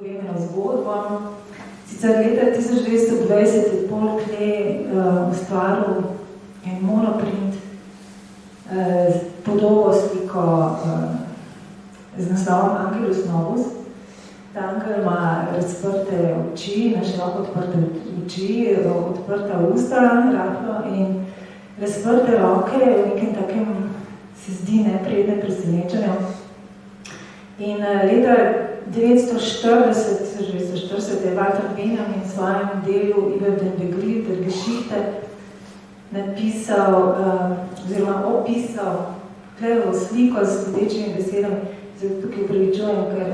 povem eno zgodbo. Sicer leta 1920 je Paul Klee ustvaril en monoprint podobo sliko z naslovom Angelus Novus. Ta angel ima razprte oči, na široko odprte oči, odprta usta rahlo in razprte roke v nekem takem se zdi neprijetnem presenečenju. In leta 1940 je Walter Benjamin v svojem delu Über den Begriff der Geschichte napisal oziroma opisal Kleevo sliko z bodečimi besedami. Zdaj tukaj upravičujem, ker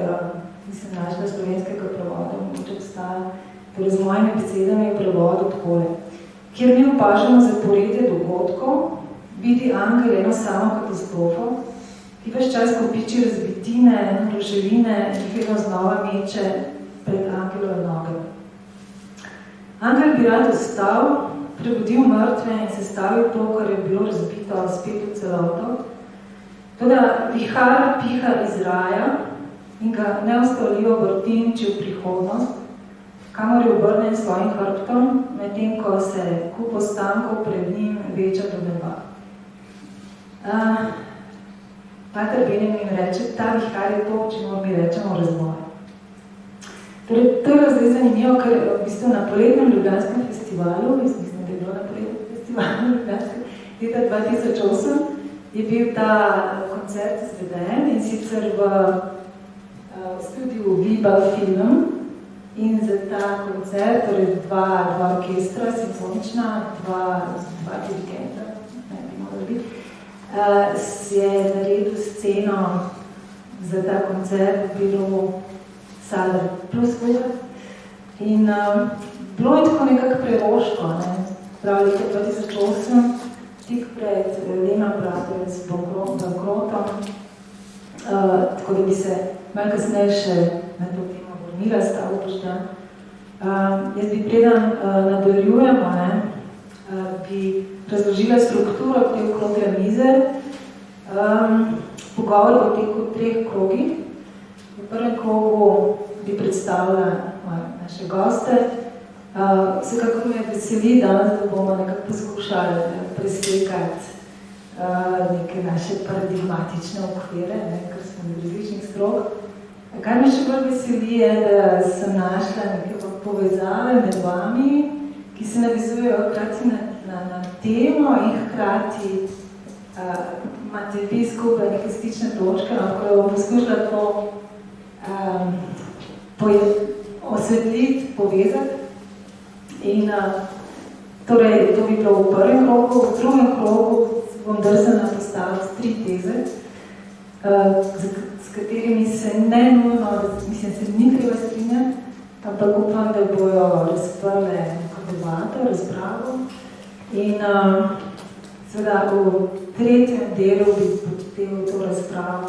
nisem našla slovenskega prevoda, mogoče obstaja. Torej z mojimi besedami je prevodu takole. Kjer mi opažamo zaporedje dogodkov, vidi angel eno samo katastrofo, ki ves čas kopiči razbitine, ruševine in vedno znova meče pred angelove noge. Angel bi rad ostal, prebudil mrtve in sestavil to, kar je bilo razbito spet v celoto. Toda vihar piha iz raja in ga neustavljivo vrtinči v prihodnost, kamor je obrnen svojim hrbtom, medtem ko se kup ostankov pred njim veča do neba. Walter Benjamin reče, ta vihar je to, čemu mi rečemo razvoj. Torej, to je zdaj zanimivo, ker v bistvu na poletnem Ljubljanskem festivalu, jaz mislim, da je bilo na poletnem festivalu Ljubljanskem, leta 2008, je bil ta koncert izveden in sicer v studiu Viba Film in za ta koncert, torej dva orkestra, simfonična, dva dirigenta, ne bi morali biti, je naredil sceno za ta koncert, bilo Saler plus Vojrat. In bilo je tako nekako prevoško, ne? Prav leta 2008, tik pred Lehman Brothers bankrotom, tako da bi se malo kasneje še na to temo vrnila, Stavro Boštjan. Jaz bi preden nadaljujemo, bi razložila strukturo te okrogle mize. Pogovor bo tekel v 3 krogih. V prvem krogu bi predstavila naše goste. Vsekakor me veseli danes, da bomo nekako poskušali preslikati neke naše paradigmatične okvire, ker smo v različnih strok. Kar me še bolj veseli je, da sem našla neke povezave med vami, ki se navezujejo hkrati na temo in hkrati imate vi skupaj neke stične točke, ko jo bom poskušala to osvetliti, povezati. In torej, to bi bilo v prvem krogu, v drugem krogu bom drzena postaviti 3 teze, s katerimi se ne nujno, mislim, se ni treba strinjati, ampak upam, da bojo razprle neko debato, razpravo. In seveda v tretjem delu bi potem to razpravo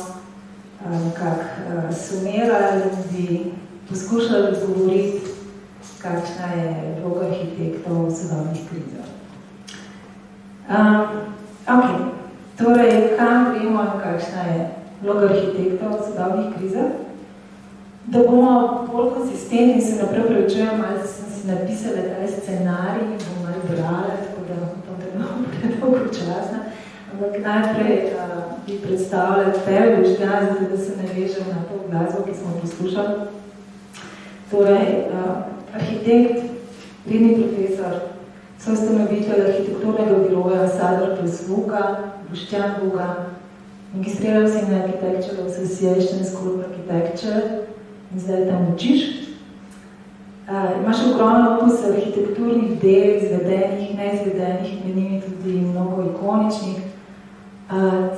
nekako sumerali in bi poskušali odgovoriti, kakšna je vloga arhitektov v sodobnih krizah. Torej, kam gremo in kakšna je vloga arhitektov v sodobnih krizah? Da bomo bolj konsistentni, se naprej prevečujem, malo sem si napisala taj scenarij in bom malo brala, tako da upam, da ne bom predolgo časna. Ampak najprej bi predstavljala tebe, Boštjan, zato da se navežem na to glasbo, ki smo poslušali. Torej, arhitekt, redni profesor, soustanovitelj arhitekturnega biroja Saler plus Vuga, Boštjan Vuga, magistriral si na Architectural Association School of Architecture in zdaj tam učiš. Imaš ogromno opus arhitekturnih del, izvedenih, neizvedenih, med njimi tudi mnogo ikoničnih.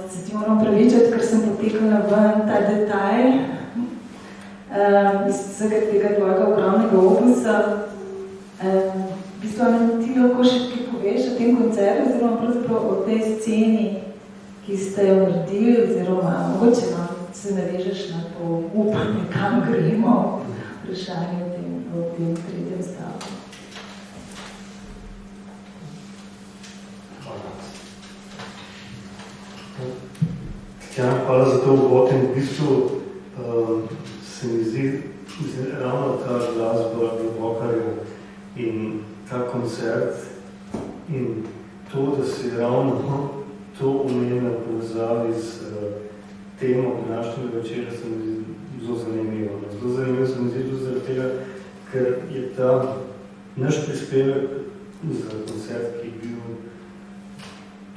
Se ti moram pravičati, ker sem potekala ven ta detajl iz vsega tega tvojega ogromnega opusa. V bistvu ti lahko še kaj poveš o tem koncertu, oziroma pravzaprav o tej sceni, ki ste jo naredili, oziroma mogoče se navežeš na to upanje, kam gremo, vprašanje v tem tretjem stavku. Tatjana, hvala za to uvod in v bistvu se mi zdi ravno ta glasba Globokarjev in ta koncert in to, da se ravno to omenjeno povezavi z temo današnjega večera, se mi zdi zelo zanimivo. Zelo zanimivo se mi zdi tudi zaradi tega, ker je ta naš prispevek za koncert, ki je bil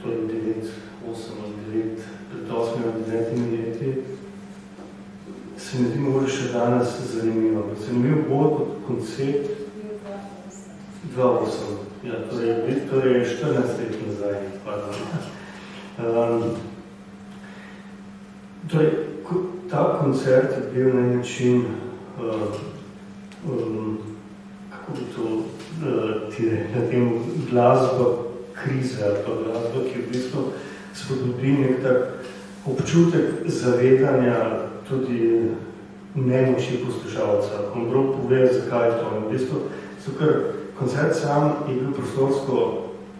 torej 9, pred 8 ali 9 leti, se mi zdi mogoče še danes zanimivo. Zanimivo bolj kot koncept 2.8. Ja, torej 14 let nazaj. Torej, ta koncert je bil na način, kako bi to na tem glasba krize, ali pa glasba, ki v bistvu spodobi nek tak občutek zavedanja tudi nemoči poslušalca. Bom prav povedal, zakaj je to. V bistvu, ker koncert sam je bil prostorsko,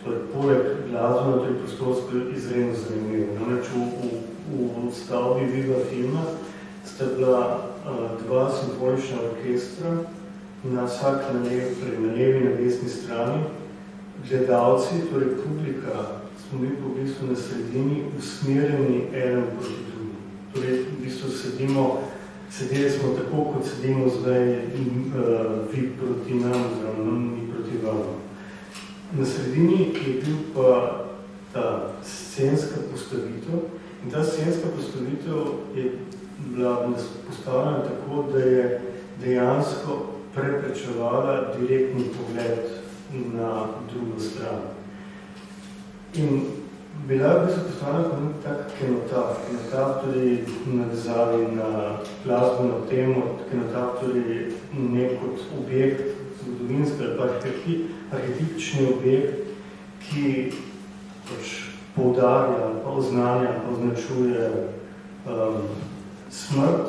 torej poleg glasbeno, tudi prostorsko izredno zanimiv. Namreč v stavbi Viva filma sta bila dva simfonična orkestra, na vsak na levi in na desni strani. Gledalci, torej publika, smo bili v bistvu na sredini usmerjeni eden proti drugim. Torej, v bistvu sedeli smo tako, kot sedimo zdaj vi proti nam, oziroma mi proti vam. Na sredini je bil pa ta scenska postavitev in ta scenska postavitev je bila postavljena tako, da je dejansko preprečevala direktni pogled na drugo stran. In bila je v bistvu postavljena kot nek tak kenotaf tudi navezavi na glasbeno temo, kenotaf tudi nek kot objekt, zgodovinski ali pa arhetipčni objekt, ki poudarja ali pa oznanja, označuje smrt,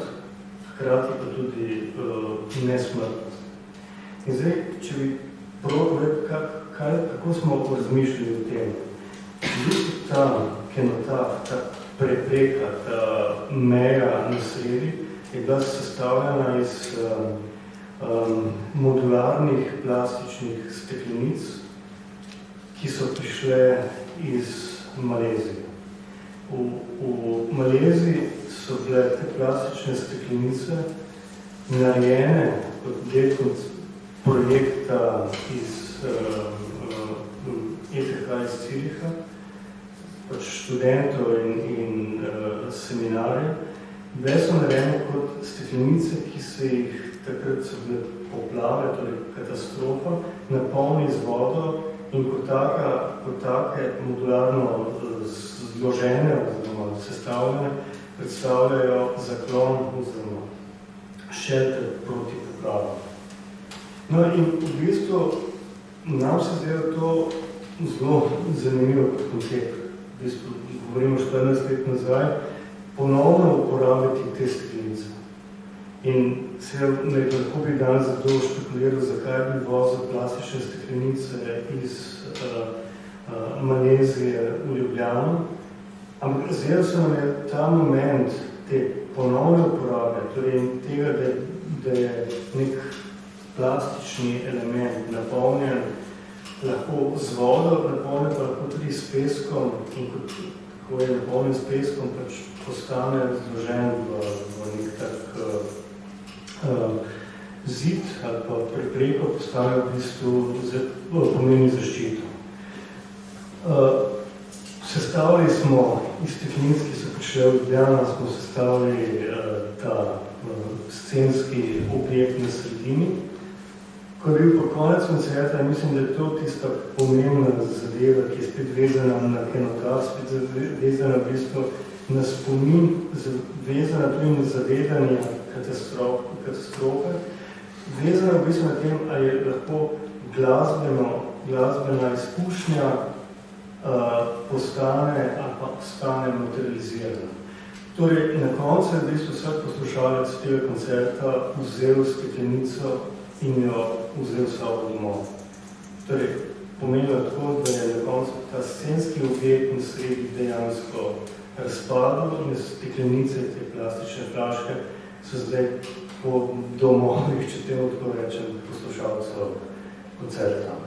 hkrati pa tudi nesmrtnost. In zdaj, če bi povedati, kako smo razmišljali o tem. Ta kenotaf, ta prepreka, ta meja na sredi je bila sestavljena iz modularnih plastičnih steklenic, ki so prišle iz Malezije. V Maleziji so bile te plastične steklenice narejene kot del projekta iz ETH iz Ciriha, študentov in seminarjev. Bile so narejene kot steklenice, ki se jih takrat so bile poplave, torej katastrofa, napolni z vodo in kot take modularno zložene oziroma sestavljene predstavljajo zaklon oziroma shelter proti poplavam. No in v bistvu nam se zdaj to zelo zanimivo kot koncept. V bistvu govorimo 14 let nazaj, ponovno uporabiti te steklenice. In lahko bi danes zato špekuliral, zakaj bi vozil plastične steklenice iz Malezije v Ljubljano. Ampak zdaj se nam je ta moment te ponovne uporabe, torej tega, da je nek plastični element napolnjen lahko z vodo, napolnjen pa lahko tudi s peskom in ko je napolnjen s peskom, pač postane zložen v nek tak zid ali pa prepreko postane v bistvu pomeni zaščito. Sestavili smo iz steklenic, ki so prišle v Ljubljano, smo sestavili ta scenski objekt na sredini. Ko je bil pa konec koncerta, mislim, da je to tista pomembna zadeva, ki je spet vezana na kenotaf, spet vezana v bistvu na spomin, vezana tudi na zavedanje katastrofe, vezana v bistvu na tem, ali je lahko glasbena izkušnja postane ali pa postane materializirana. Torej, na koncu je v bistvu vsak poslušalec tega koncerta vzel steklenico in jo vzel sabo domov. Torej, pomenilo tako, da je na koncu ta scenski objekt na sredi dejansko razpadel in steklenice, te plastične flaške, so zdaj po domovih, če temu tako rečem, poslušalcev koncerta.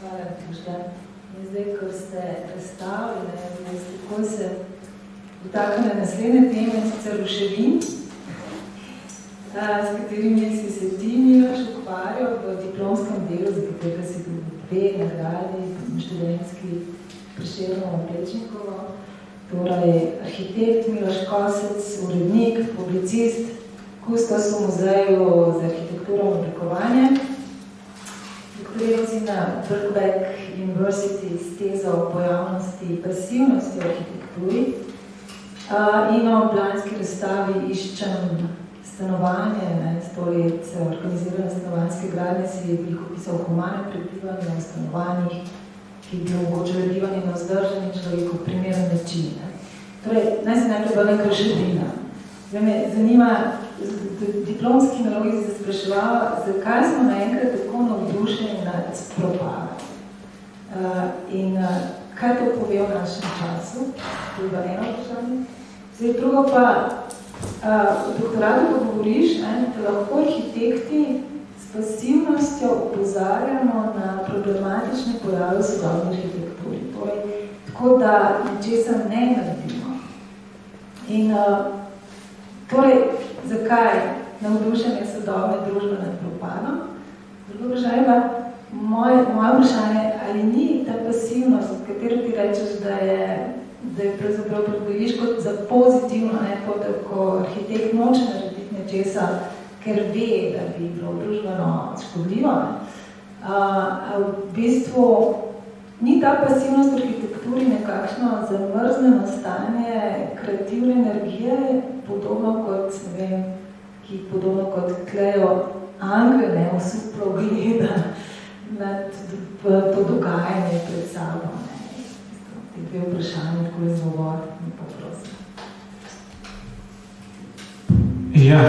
Hvala, Boštjan. Zdaj, ko ste razstavili, tako se dotakne naslednje teme, sicer ruševin, s katerimi si se ti, Miloš, ukvarjal v diplomskem delu, za katerega si bil 2 nagradi, študentski Prešernovo Plečnikovo, torej arhitekt Miloš Kosec, urednik, publicist, kustos v muzeju za arhitekturo in oblikovanje, doktoriral si na Birkbeck University s tezo o pojavnosti pasivnosti v arhitekturi in o planski razstavi Iščem stanovanje, 100 let organizirane stanovanjske gradnje, si je veliko pisal o humanem prebivanje v stanovanjih, ki bi omogočilo bivanje na vzdržen in človeku primeren način. Torej, naj se najprej vrnem kar Ruševina. Zdaj me zanima, diplomski nalogi se spraševala, zakaj smo naenkrat tako navdušeni nad propadom. In kaj to pove v našem času? To je eno vprašanje. Zdaj, drugo pa, v doktoratu pa govoriš, da lahko arhitekti s pasivnostjo opozarjamo na problematične pojave v sodobni arhitekturi. Torej, tako da nečesa ne naredimo. In torej, zakaj navdušenje sodobne družbe nad propadom? Drugo vprašanje pa, moje vprašanje, ali ni ta pasivnost, katero ti rečeš, da je pravzaprav predbojiš kot za pozitivno, to, da ko arhitekt noče narediti nečesa, ker ve, da bi bilo družbeno škodljivo. V bistvu ni ta pasivnost v arhitekturi nekakšno zamrzneno stanje kreativne energije, podobno kot Klejo Angel, osuplo gleda nad to dogajanje pred sabo. Te dve vprašanje, tako je zelo poprosim. Ja,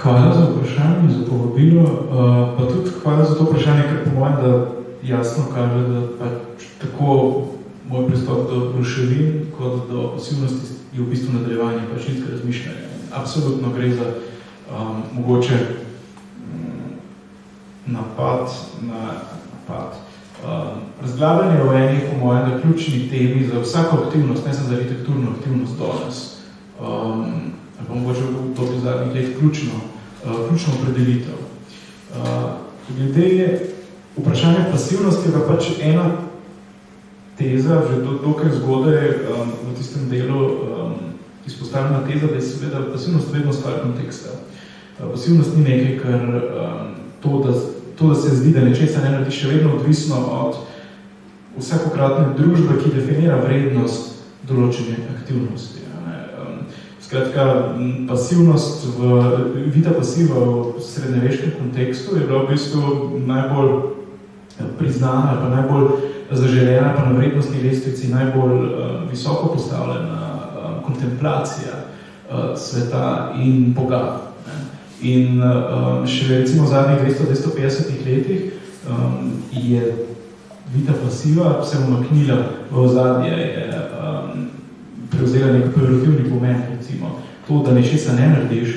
hvala za vprašanje, za povabilo, pa tudi hvala za to vprašanje, ker po mojem, da jasno kaže, da pač tako moj pristop do ruševin kot do pasivnosti je v bistvu nadaljevanje pačinske razmišljanja. Absolutno gre za mogoče napad. Razglabljanje v eni, po mojem, da ključni temi za vsako aktivnost, ne samo za arhitekturno aktivnost danes, pa mogoče v dobi zadnjih let ključno opredelitev. Glede vprašanja pasivnosti je pač ena teza, že dokaj zgodaj v tistem delu izpostavljena teza, da je seveda pasivnost vedno stvar konteksta. Pasivnost ni nekaj, ker to, da se zdi, da nečesa ne naredi, še vedno odvisno od vsakokratne družbe, ki definira vrednost določene aktivnosti. Skratka, pasivnost, vida pasiva v srednjeveškem kontekstu je bila v bistvu najbolj priznana, pa najbolj zaželena, pa na vrednostni lestvici najbolj visoko postavljena kontemplacija sveta in Boga. In še recimo v zadnjih 200-250 letih je vida pasiva se umaknila v ozadje, je prevzela nek pejorativni pomen, recimo. To, da nečesa ne narediš,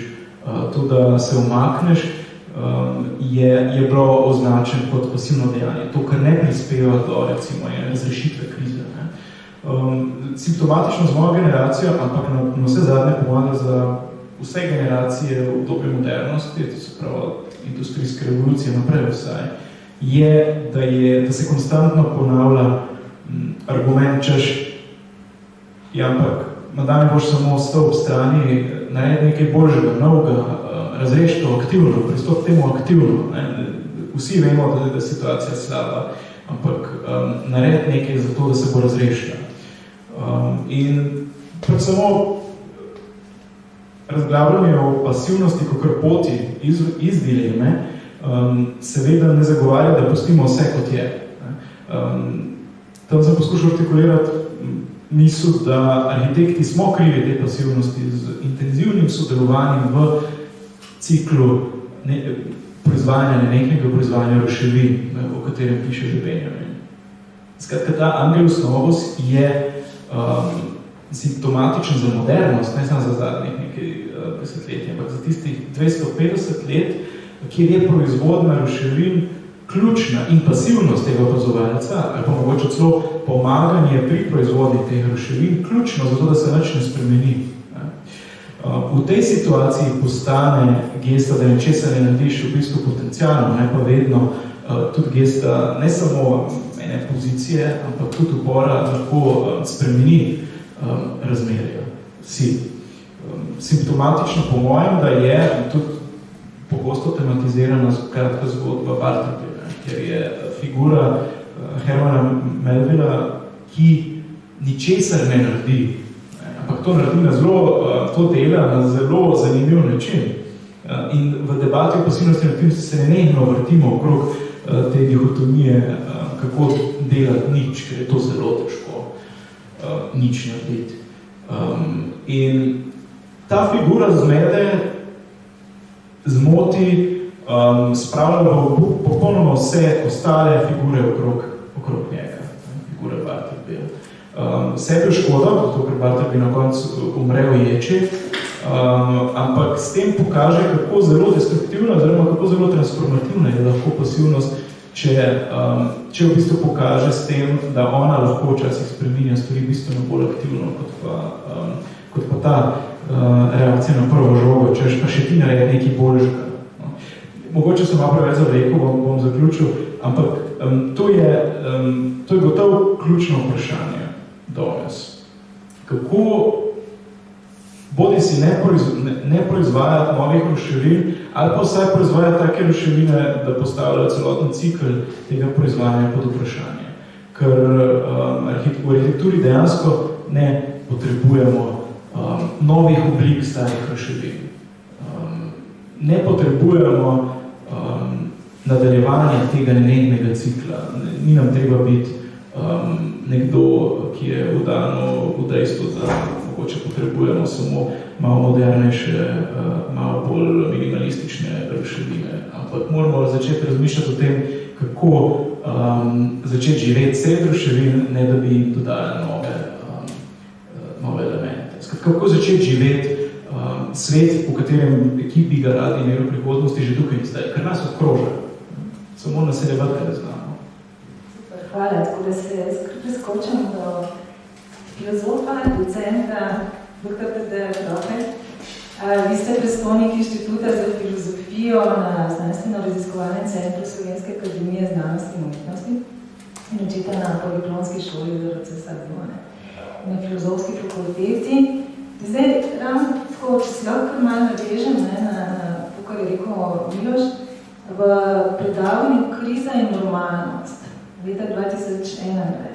to, da se umakneš, je bilo označen kot pasivno dejanje. To, kar ne prispeva do, recimo, razrešitve krize. Simptomatično z mojo generacijo, ampak na vse zadnje pomaga za vse generacije v obdobju modernosti, to se pravi industrijske revolucije naprej vsaj, je, da se konstantno ponavlja argument, češ, ja, ampak na dan boš samo ostal ob strani, naredi nekaj boljšega, novega, razreši to aktivno, pristop temu aktivno. Vsi vemo, da je situacija slaba, ampak naredi nekaj za to, da se bo razrešila. In pred samo razglabljanje o pasivnosti kakor poti iz dileme, seveda ne zagovarja, da pustimo vse kot je. Tam sem poskušal artikulirati misel, da arhitekti smo krivi te pasivnosti z intenzivnim sodelovanjem v ciklu proizvajanja nenehnego proizvajanja ruševin, o katerem piše že Benjamin. Skratka, ta Angelus Novus je simptomatičen za modernost, ne samo za zadnjih nekaj desetletij, ampak za tistih 250 let, kjer je proizvodna ruševin ključna in pasivnost tega opazovalca, ali pa mogoče celo pomaganje pri proizvodnji teh ruševin ključno zato, da se nič ne spremeni. V tej situaciji postane gesta, da nečesa ne narediš v bistvu potencialno, ne pa vedno tudi gesta ne samo ene pozicije, ampak tudi upora lahko spremeni razmerja. Simptomatično po mojem, da je tudi pogosto tematizirana kratka zgodba Bartleby, ker je figura Hermana Melvilla, ki ničesar ne naredi, ampak to naredi na to dela na zelo zanimiv način. In v debati o pasivnosti se nenehno vrtimo okrog te dihotomije, kako delati nič, ker je to zelo težko nič narediti. In ta figura zmede, zmoti, spravlja v popolnoma vse ostale figure okrog njega, figure Bartleby. Sebe škoda, zato ker Bartleby na koncu umre v ječi, ampak s tem pokaže, kako zelo destruktivna, oziroma kako zelo transformativna je lahko pasivnost, če v bistvu pokaže s tem, da ona lahko včasih spreminja stvari bistveno bolj aktivno, kot pa ta reakcija na prvo žogo, češ pa še ti naredi nekaj boljšega. Mogoče sem malo preveč zavlekel, bom zaključil, ampak to je gotovo ključno vprašanje danes. Kako bodi si ne proizvajati novih ruševin, ali pa vsaj proizvajati take ruševine, da postavljajo celoten cikl tega proizvajanja pod vprašanje. Ker v arhitekturi dejansko ne potrebujemo novih oblik starih ruševin. Ne potrebujemo nadaljevanja tega nenehnega cikla. Ni nam treba biti nekdo, ki je vdano v dejstvo, da mogoče potrebujemo samo malo modernejše, malo bolj minimalistične ruševine. Ampak moramo začeti razmišljati o tem, kako začeti živeti sred ruševin, ne da bi jim dodali nove elemente. Kako začeti živeti svet, v katerem ekipi ga radi imeli v prihodnosti, že tukaj in zdaj, ker nas odkroža. Samo naseljevati ne znamo. Super, hvala. Tako da se preskočam do filozofa, docenta, dr. Tadeja Trohe. Vi ste predstojnik Inštituta za filozofijo na Znanstveno-raziskovalnem centru Slovenske akademije znanosti in umetnosti in učite na Poliklonski šoli za RCSA na Filozofski fakulteti. Zdaj, ravno tako, če se lahko malo navežem na to, kar je rekel Miloš, v predavanju Kriza in normalnost leta 2021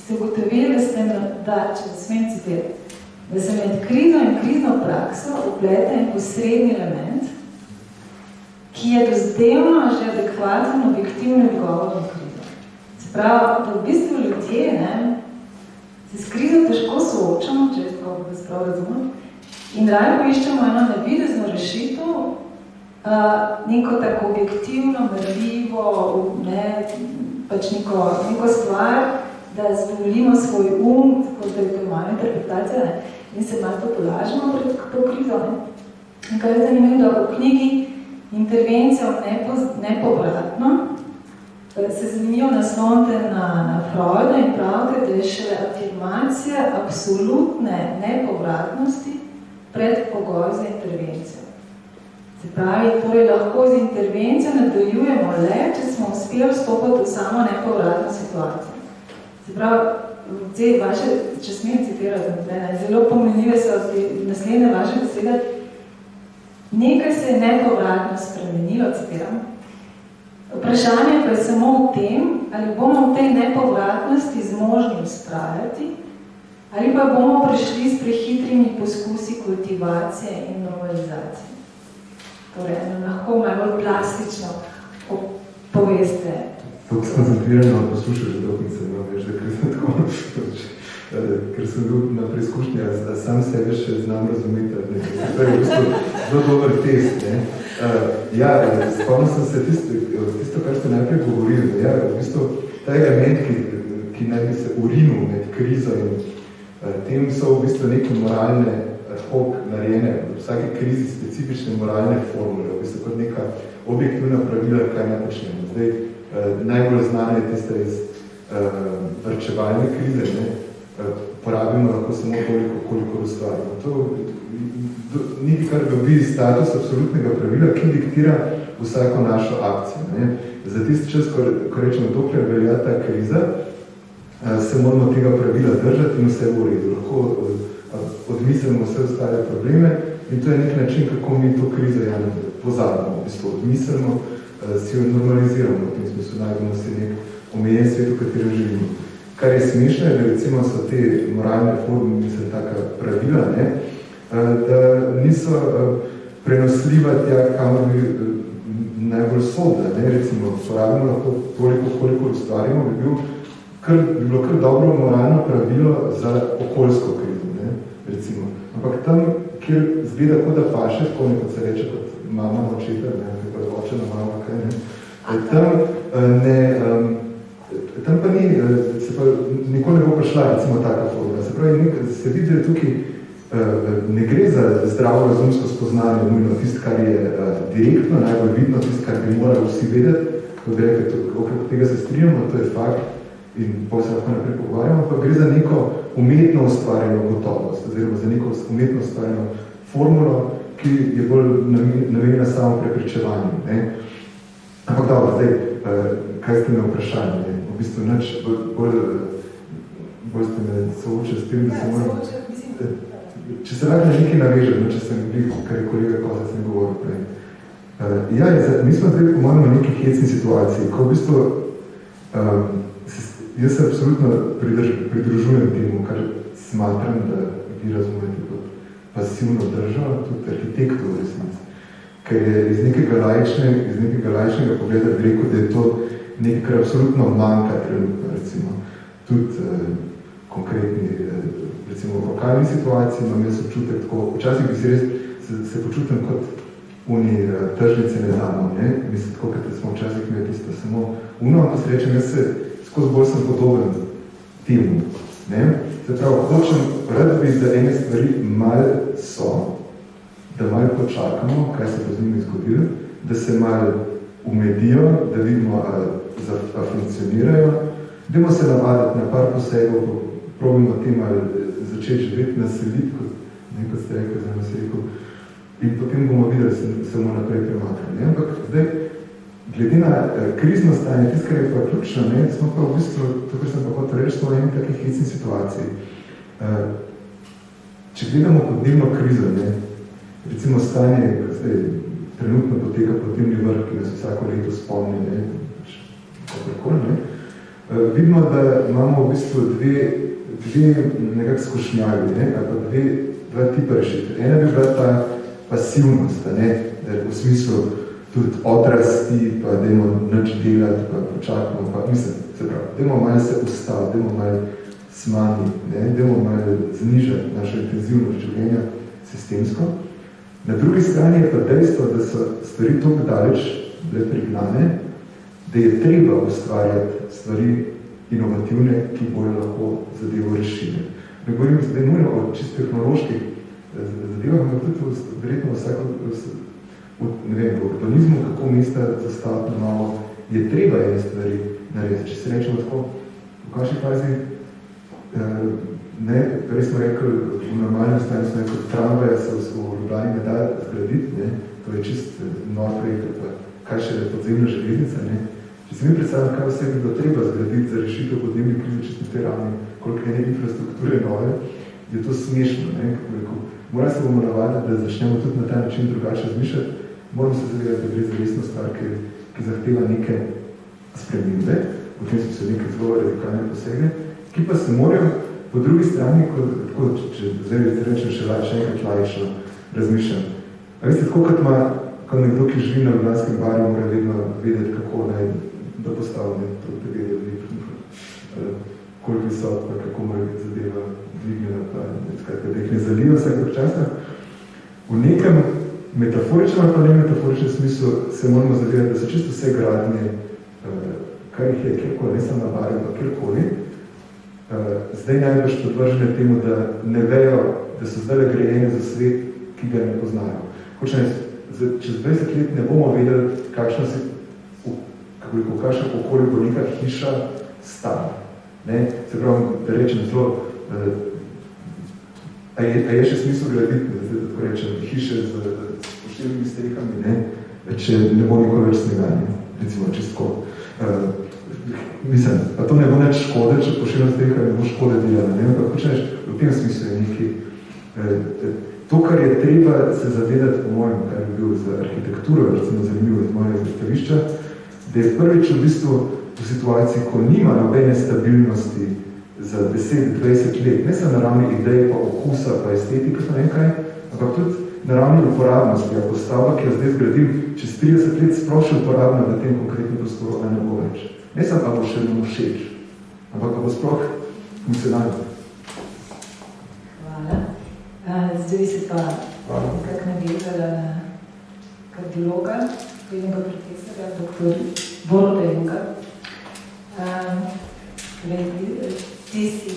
ste ugotovili, če smem citirati, da se med krizo in krizno prakso vpleta en posredni element, ki je dozdevno že adekvaten objektivni odgovor na krizo. Se pravi, da v bistvu ljudje se s krizo težko soočamo, če jaz tako vas prav razumem, in raje poiščemo eno navidezno rešitev, neko tako objektivno, merljivo, pač neko stvar, da zadovoljimo svoj tako da je to moja interpretacija, in se malo to polažimo pred to krizo. In kar je zanimivo, da v knjigi Intervencija nepovratno se zanimivo naslonite na Freuda in pravite, da je šele afirmacija absolutne nepovratnosti predpogoj za intervencijo. Se pravi, torej lahko z intervencijo nadaljujemo le, če smo uspeli vstopiti v samo nepovratno situacijo. Se pravi, če smem citirati, zelo pomenljive so naslednje vaše besede, nekaj se je nepovratno spremenilo, citiram. Vprašanje pa je samo v tem, ali bomo v tej nepovratnosti zmožni vztrajati, ali pa bomo prišli s prehitrimi poskusi kultivacije in normalizacije. Torej, lahko malo plastično poveste. Tako skoncentrirano poslušal že dolgo in se veš, ker sem bil na preizkušnji, a sam sebe še znam razumeti. To je v bistvu zelo dober test. Spomnil sem se tisto, kar ste najprej govorili. V bistvu ta element, ki naj bi se urinil med krizo in Tem so v bistvu neke moralne ad hoc narejene, v vsaki krizi specifične moralne formule, v bistvu kot neka objektivna pravila, kaj ne počnemo. Zdaj, najbolj znana je tista iz varčevalne krize, ne? Porabimo lahko samo toliko, koliko ustvarimo. To ni kar dobi status absolutnega pravila, ki diktira vsako našo akcijo. Ne? Za tisti čas, ko rečemo, dokler velja ta kriza, se moramo tega pravila držati in vse v redu. Lahko odmislimo vse ostale probleme in to je nek način, kako mi to krizo pozabimo. V bistvu odmislimo, si jo normaliziramo, v tem smislu najdemo si nek omejen svet, v katerem živimo. Kar je smešno, je, da recimo so te moralne forme, mislim, taka pravila, ne, da niso prenosljiva tja, kamor bi najbolj sodla. Ne. Recimo, porabimo lahko toliko, koliko ustvarimo, bi bilo kar dobro moralno pravilo za okoljsko krizo, ne, recimo. Ampak tam, kjer zgleda, kot da paše, tako nekot se reče kot mama očeta, ne, kot oče na mama, kaj, ne, tam pa ni, se pa nikoli ne bo prišla, recimo, taka formula. Se pravi, se vidi, da tukaj ne gre za zdravo razumsko spoznanje, nujno tisto, kar je direktno, najbolj vidno, tisto, kar bi morali vsi vedeti, kot bi rekli, okrog tega se strinjamo, to je fakt, in pa se lahko naprej pogovarjamo, pa gre za neko umetno ustvarjeno gotovost, oziroma za neko umetno ustvarjeno formulo, ki je bolj namenjena samo prepričevanju. Ne? Ampak dobro, zdaj, kaj ste me vprašali? Ne? V bistvu nič bolj ste me soočili s tem, da se moram... Če se lahko nekaj navežem, če sem bil, kar je kolega Koza sem govoril prej. Mi smo zdaj po mojem v nekih hecni situaciji, ko v bistvu jaz se absolutno pridružujem temu, kar smatram, da vi razumete kot pasivno državo, tudi arhitektov v resnici. Ker je iz nekega laičnega pogleda rekel, da je to nekaj, kar absolutno manjka trenutno, recimo. Tudi konkretni, recimo v lokalni situaciji, imam jaz občutek tako, včasih bi si res se počutim kot tržnice ne znamo, ne? Mislim, tako, kot smo včasih imeli tisto samo ampak se rečem, jaz se skozi bolj sem podoben temu. Ne? Se pravi, hočem rad bi, da ene stvari malo so, da malo počakamo, kaj se bo z njimi zgodilo, da se malo umedijo, da vidimo, a funkcionirajo. Dajmo se navaditi na par posegov, probimo te malo začeti živeti, naseliti, kot ste rekli, za nas rekel, in potem bomo videli, se bomo naprej premakali. Ampak zdaj, glede na krizno stanje, tisto, kar je pa ključno, ne, smo pa v bistvu, to, kar sem pa hotel reči, smo v eni takih hecnih situaciji. Če gledamo podnebno krizo, ne, recimo stanje, zdaj, trenutno poteka podnebni vrh, ki nas vsako leto spomni, ne, kakorkoli, ne, vidimo, da imamo v bistvu dve nekak skušnjavi, ne, ali pa dva tipa rešitev. Ena bi bila ta pasivnost, ne, da v smislu tudi odrasti, pa dajmo nič delati, pa počakamo, pa mislim, se pravi, dajmo malo se ustaviti, dajmo malo smanjiti, dajmo malo znižati našo intenzivnost življenja sistemsko. Na drugi strani je pa dejstvo, da so stvari toliko daleč bile prignane, da je treba ustvarjati stvari inovativne, ki bojo lahko zadevo rešile. Ne govorim zdaj nujno o čist tehnoloških zadevah, ampak tudi verjetno vsako ne vem, v urbanizmu, kako mesta zastaviti na novo, je treba ene stvari narediti. Če se rečemo tako, v kakšni fazi, ne, prej smo rekli, v normalnem stanju smo rekli, tramvaja se v Ljubljani ne da zgraditi, ne, to je čist nor projekt, pa kaj še je podzemna železnica, ne. Če se mi predstavljamo, kaj vse bi bilo treba zgraditi za rešitev podnebne krize, če smo te ravni, koliko ene infrastrukture nove, je to smešno, ne, kako rekel. Mora se bomo navaditi, da začnemo tudi na ta način drugače razmišljati. Moramo se zavedati, da gre za resno stvar, ki zahteva neke spremembe, v tem smo se neke zelo radikalne posege, ki pa se morajo po drugi strani, tako, če zdaj rečem še enkrat laično razmišljam. A veste, tako kot nekdo, ki živi na ljubljanskem barju, mora vedno vedeti, kako naj da postavlja to TV, koliko visok, pa kako mora biti zadeva dvignjena, pa da jih ne zaliva vsakog časa. V nekem metaforičnem ali pa ne metaforičnem smislu se moramo zavedati, da so čisto vse gradnje, kar jih je kjerkoli, ne samo na barju, pa kjerkoli, zdaj najbolj podvržene temu, da ne vejo, da so zdaj grejene za svet, ki ga ne poznajo. Čez 20 let ne bomo vedeli, kakšna okolje bo neka hiša stala. Se pravi, da rečem zelo, a je še smisel graditi, da tako rečem, hiše z pošteljnimi strehami, če ne bo nikoli več snega, recimo čistko. Mislim, pa to ne bo neč škode, če pošteljna streha ne bo škode delala, ampak počneš, v tem smislu je nekaj. To, kar je treba se zavedati, po mojem, kar je bil za arhitekturo, recimo zanimivo iz mojega izstavišča, da je prvič v bistvu v situaciji, ko nima nobene stabilnosti za 10-20 let, ne samo na ravni idej, pa okusa, pa estetika, pa nekaj, ampak tudi na ravni uporabnosti, a postavba, ki jo zdaj zgradim, čez 30 let sprošil uporabna v tem konkretnem prostoru, a ne bo več. Ne samo, pa bo še nam všeč, ampak pa bo sploh funkcionalno. Hvala. Zdaj se pa nekako navezala na kardiologa, prednjega profesora, dr. Boruta Junga. Ti si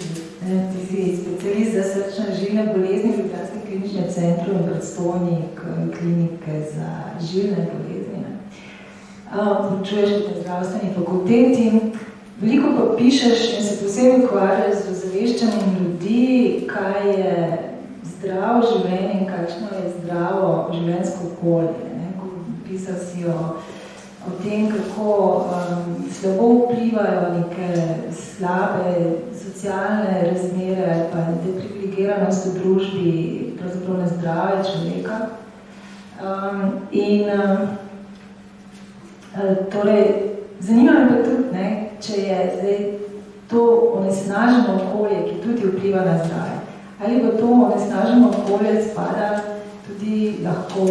specialist za srčno-žilne bolezni v Ljubljanskem kliničnem centru in predstojnik klinike za žilne bolezni. Učuješ na zdravstveni fakulteti. Veliko pa pišeš in se posebej ukvarjaš z ozaveščanjem ljudi, kaj je zdravo življenje in kakšno je zdravo življenjsko okolje. Pisal si o tem, kako slabo vplivajo neke slabe socialne razmere ali pa deprivilegiranost v družbi, pravzaprav na zdravje človeka. Torej, zanima me pa tudi, če je zdaj to onesnaženo okolje, ki tudi vpliva na zdravje. Ali pa to onesnaženo okolje spada tudi lahko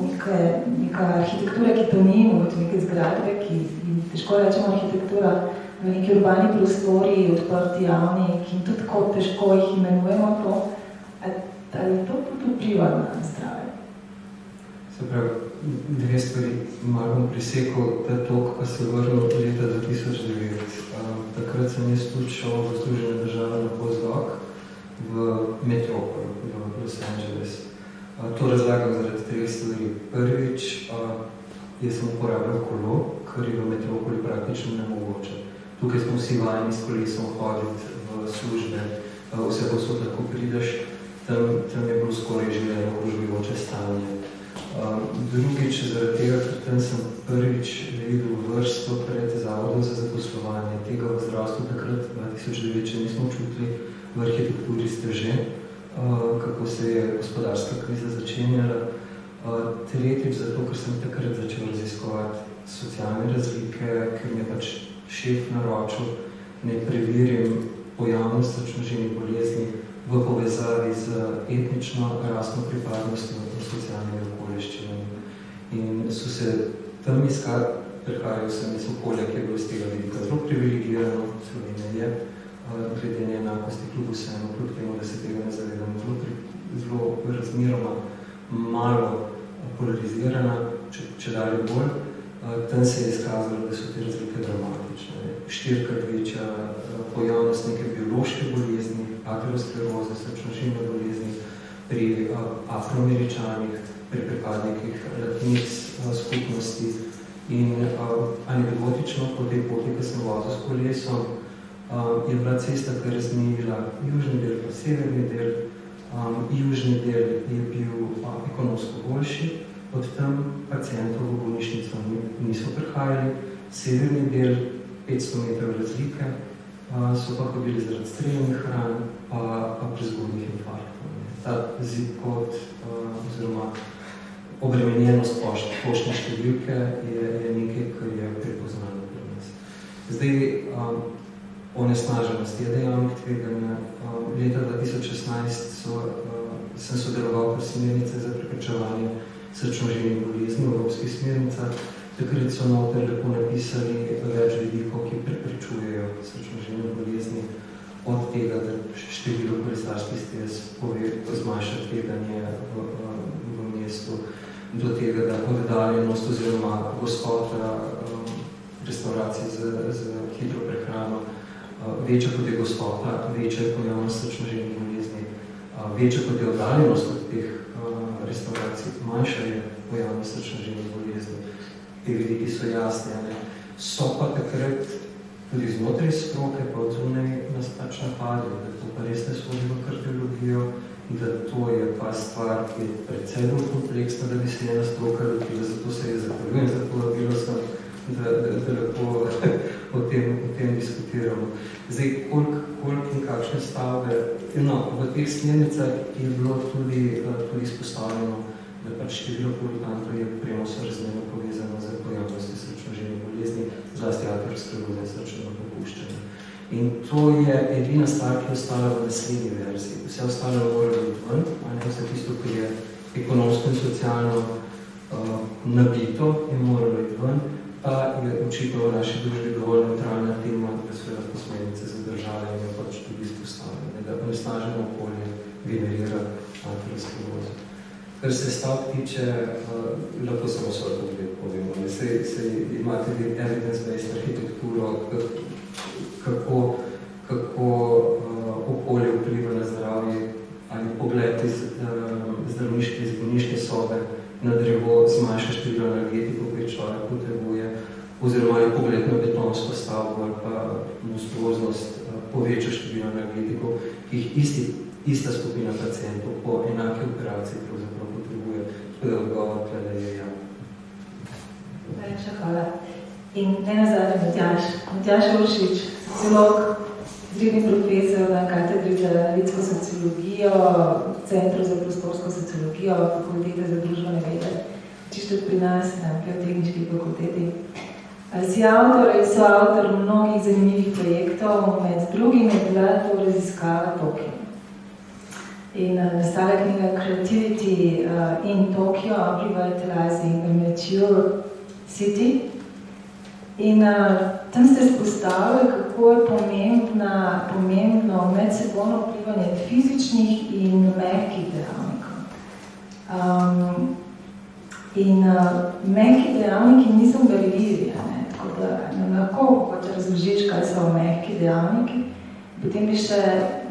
neka arhitektura, ki to ni, mogoče neke zgradbe, ki težko rečemo arhitektura, v neki urbani prostori, odprti javni, ki tudi kot težko jih imenujemo to, ali to tudi vpliva na zdravje? Se pravi, dve stvari malo bom prisekal, ta tok pa se vrnil od leta 2009. Takrat sem jaz tudi šel v Združene države na postdoc v metropolu, v Los Angeles. To razlagam zaradi treh stvari. Prvič, jaz sem uporabljal kolo, kar je v metropoli praktično nemogoče. Tukaj smo vsi vajeni s kolesom hoditi v službe, vse posod lahko prideš, tam je bilo skoraj življenje okružujoče stanje. Drugič, zaradi tega, ker tam sem prvič videl vrsto pred Zavodom za zaposlovanje. Tega v zdravstvu takrat, 2009, če nismo čutili, v arhitekturi ste že, kako se je gospodarska kriza začenjala. Tretjič, zato, ker sem takrat začel raziskovati socialne razlike, ker mi je pač šef naročil, ne preverim pojavnost srčno-žilnih bolezni v povezavi z etnično, rasno pripadnostjo in socialnimi okoliščinami. In so se tam iskali, prihajal sem iz okolja, ki je bilo iz tega vidika zelo privilegirano, Slovenija je, glede neenakosti kljub vsemu, kljub temu, da se tega ne zavedamo, zelo razmeroma malo polarizirana, če dalje bolj. Tam se je izkazalo, da so te razlike dramatične. 4-krat večja pojavnost neke biološke bolezni, ateroskleroze, srčno-žilne bolezni, pri afroameričanih, pri pripadnikih latinic skupnosti. In anekdotično po tej poti, ki sem vozil s kolesom, je bila cesta, ki je razmejila južni del pa severni del. Južni del je bil ekonomsko boljši, od tam pacientov v bolnišnico niso prihajali, severni del, 500 metrov razlike, so pa hodili zaradi strelnih ran, pa prezgodnjih infarktov. Ta zip-kod oziroma obremenjenost poštne številke je nekaj, kar je prepoznano pri nas. Zdaj, onesnaženost je dejavnik tveganja. Leta 2016 sem sodeloval pri smernice za preprečevanje srčno-žilnih bolezni v evropskih smernicah. Takrat so noter lepo napisali več vidikov, ki preprečujejo srčno-žilne bolezni, od tega, da število kolesarskih stez zmanjša tveganje v mestu, do tega, da oddaljenost oziroma gostota restauracij z hitro prehrano večja kot je gostota, večja je pojavnost srčno-žilnih bolezni, večja kot je oddaljenost od teh restauracij, manjša je pojavnost srčno-žilnih bolezni. Te vidiki so jasne, ne? So pa takrat tudi znotraj stroke, pa od zunaj nas pač napadajo, da to pa res ne sodi v kardiologijo, da to je pa stvar, ki je precej bolj kompleksna, da bi se njena stroka lotila, zato se je zahvaljujem za povabilo sem, da lahko o tem diskutiramo. Zdaj, koliko in kakšne stavbe, no, v teh smernicah je bilo tudi izpostavljeno, da pač število politantov je premosorazmerno povezano z pojavnosti srčno-žilnih bolezni, zlasti ateroskleroze in srčnega popuščanja. In to je edina stvar, ki je ostala v naslednji verziji. Vse ostalo mora biti ven, ali vse tisto, ki je ekonomsko in socialno nabito in mora biti ven, pa je očitno v naši družbi dovolj neutralna tema, da so lahko smernice zadržale in je pač tudi izpostavljene, da onesnaženo okolje generira aterosklerozo. Kar se stavk tiče, lahko samo svoje pogled povemo. Se imate evidence-based arhitekturo, kako okolje vpliva na zdravje, ali pogled iz bolniške sobe na drevo zmanjša število energetikov, ki človek potrebuje, oziroma je pogled na betonsko stavbo ali pa monstruoznost poveča število energetikov, ki jih ista skupina pacientov po enake operaciji pravzaprav potrebuje. Tako da odgovor tukaj je ja. Najlepša hvala. In ne nazadnje Matjaž Uršič, sociolog, izredni profesor na katedri za analitsko sociologijo, Centru za prostorsko sociologijo, Fakultete za družbene vede, čisto pri nas na Geotehniški fakulteti. Si soavtor mnogih zanimivih projektov, med drugim je bila to raziskava Tokio. In nastala knjiga Creativity in Tokyo, Revitalizing a Mature City. In tam ste izpostavili, kako je pomembno medsebojno vplivanje fizičnih in mehkih dejavnikov. Mehki dejavniki niso berljivi, tako da nam lahko razložiš, kaj so mehki dejavniki. Potem bi še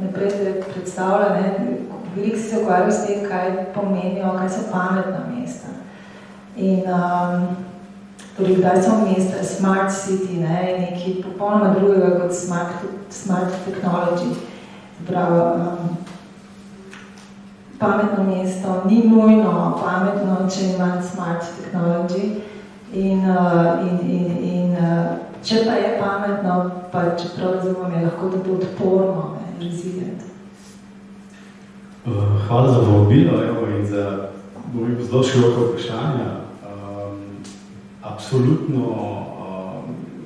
naprej predstavila, veliko si se ukvarjal s tem, kaj pomenijo, kaj so pametna mesta. In torej, kdaj so mesta, smart city, nekaj popolnoma drugega kot smart technology. Prav, pametno mesto ni nujno pametno, če ima smart technology. In če pa je pametno, pa čeprav razumem, je lahko tudi odporno, resilient. Hvala za povabilo in za zelo široko vprašanje. Absolutno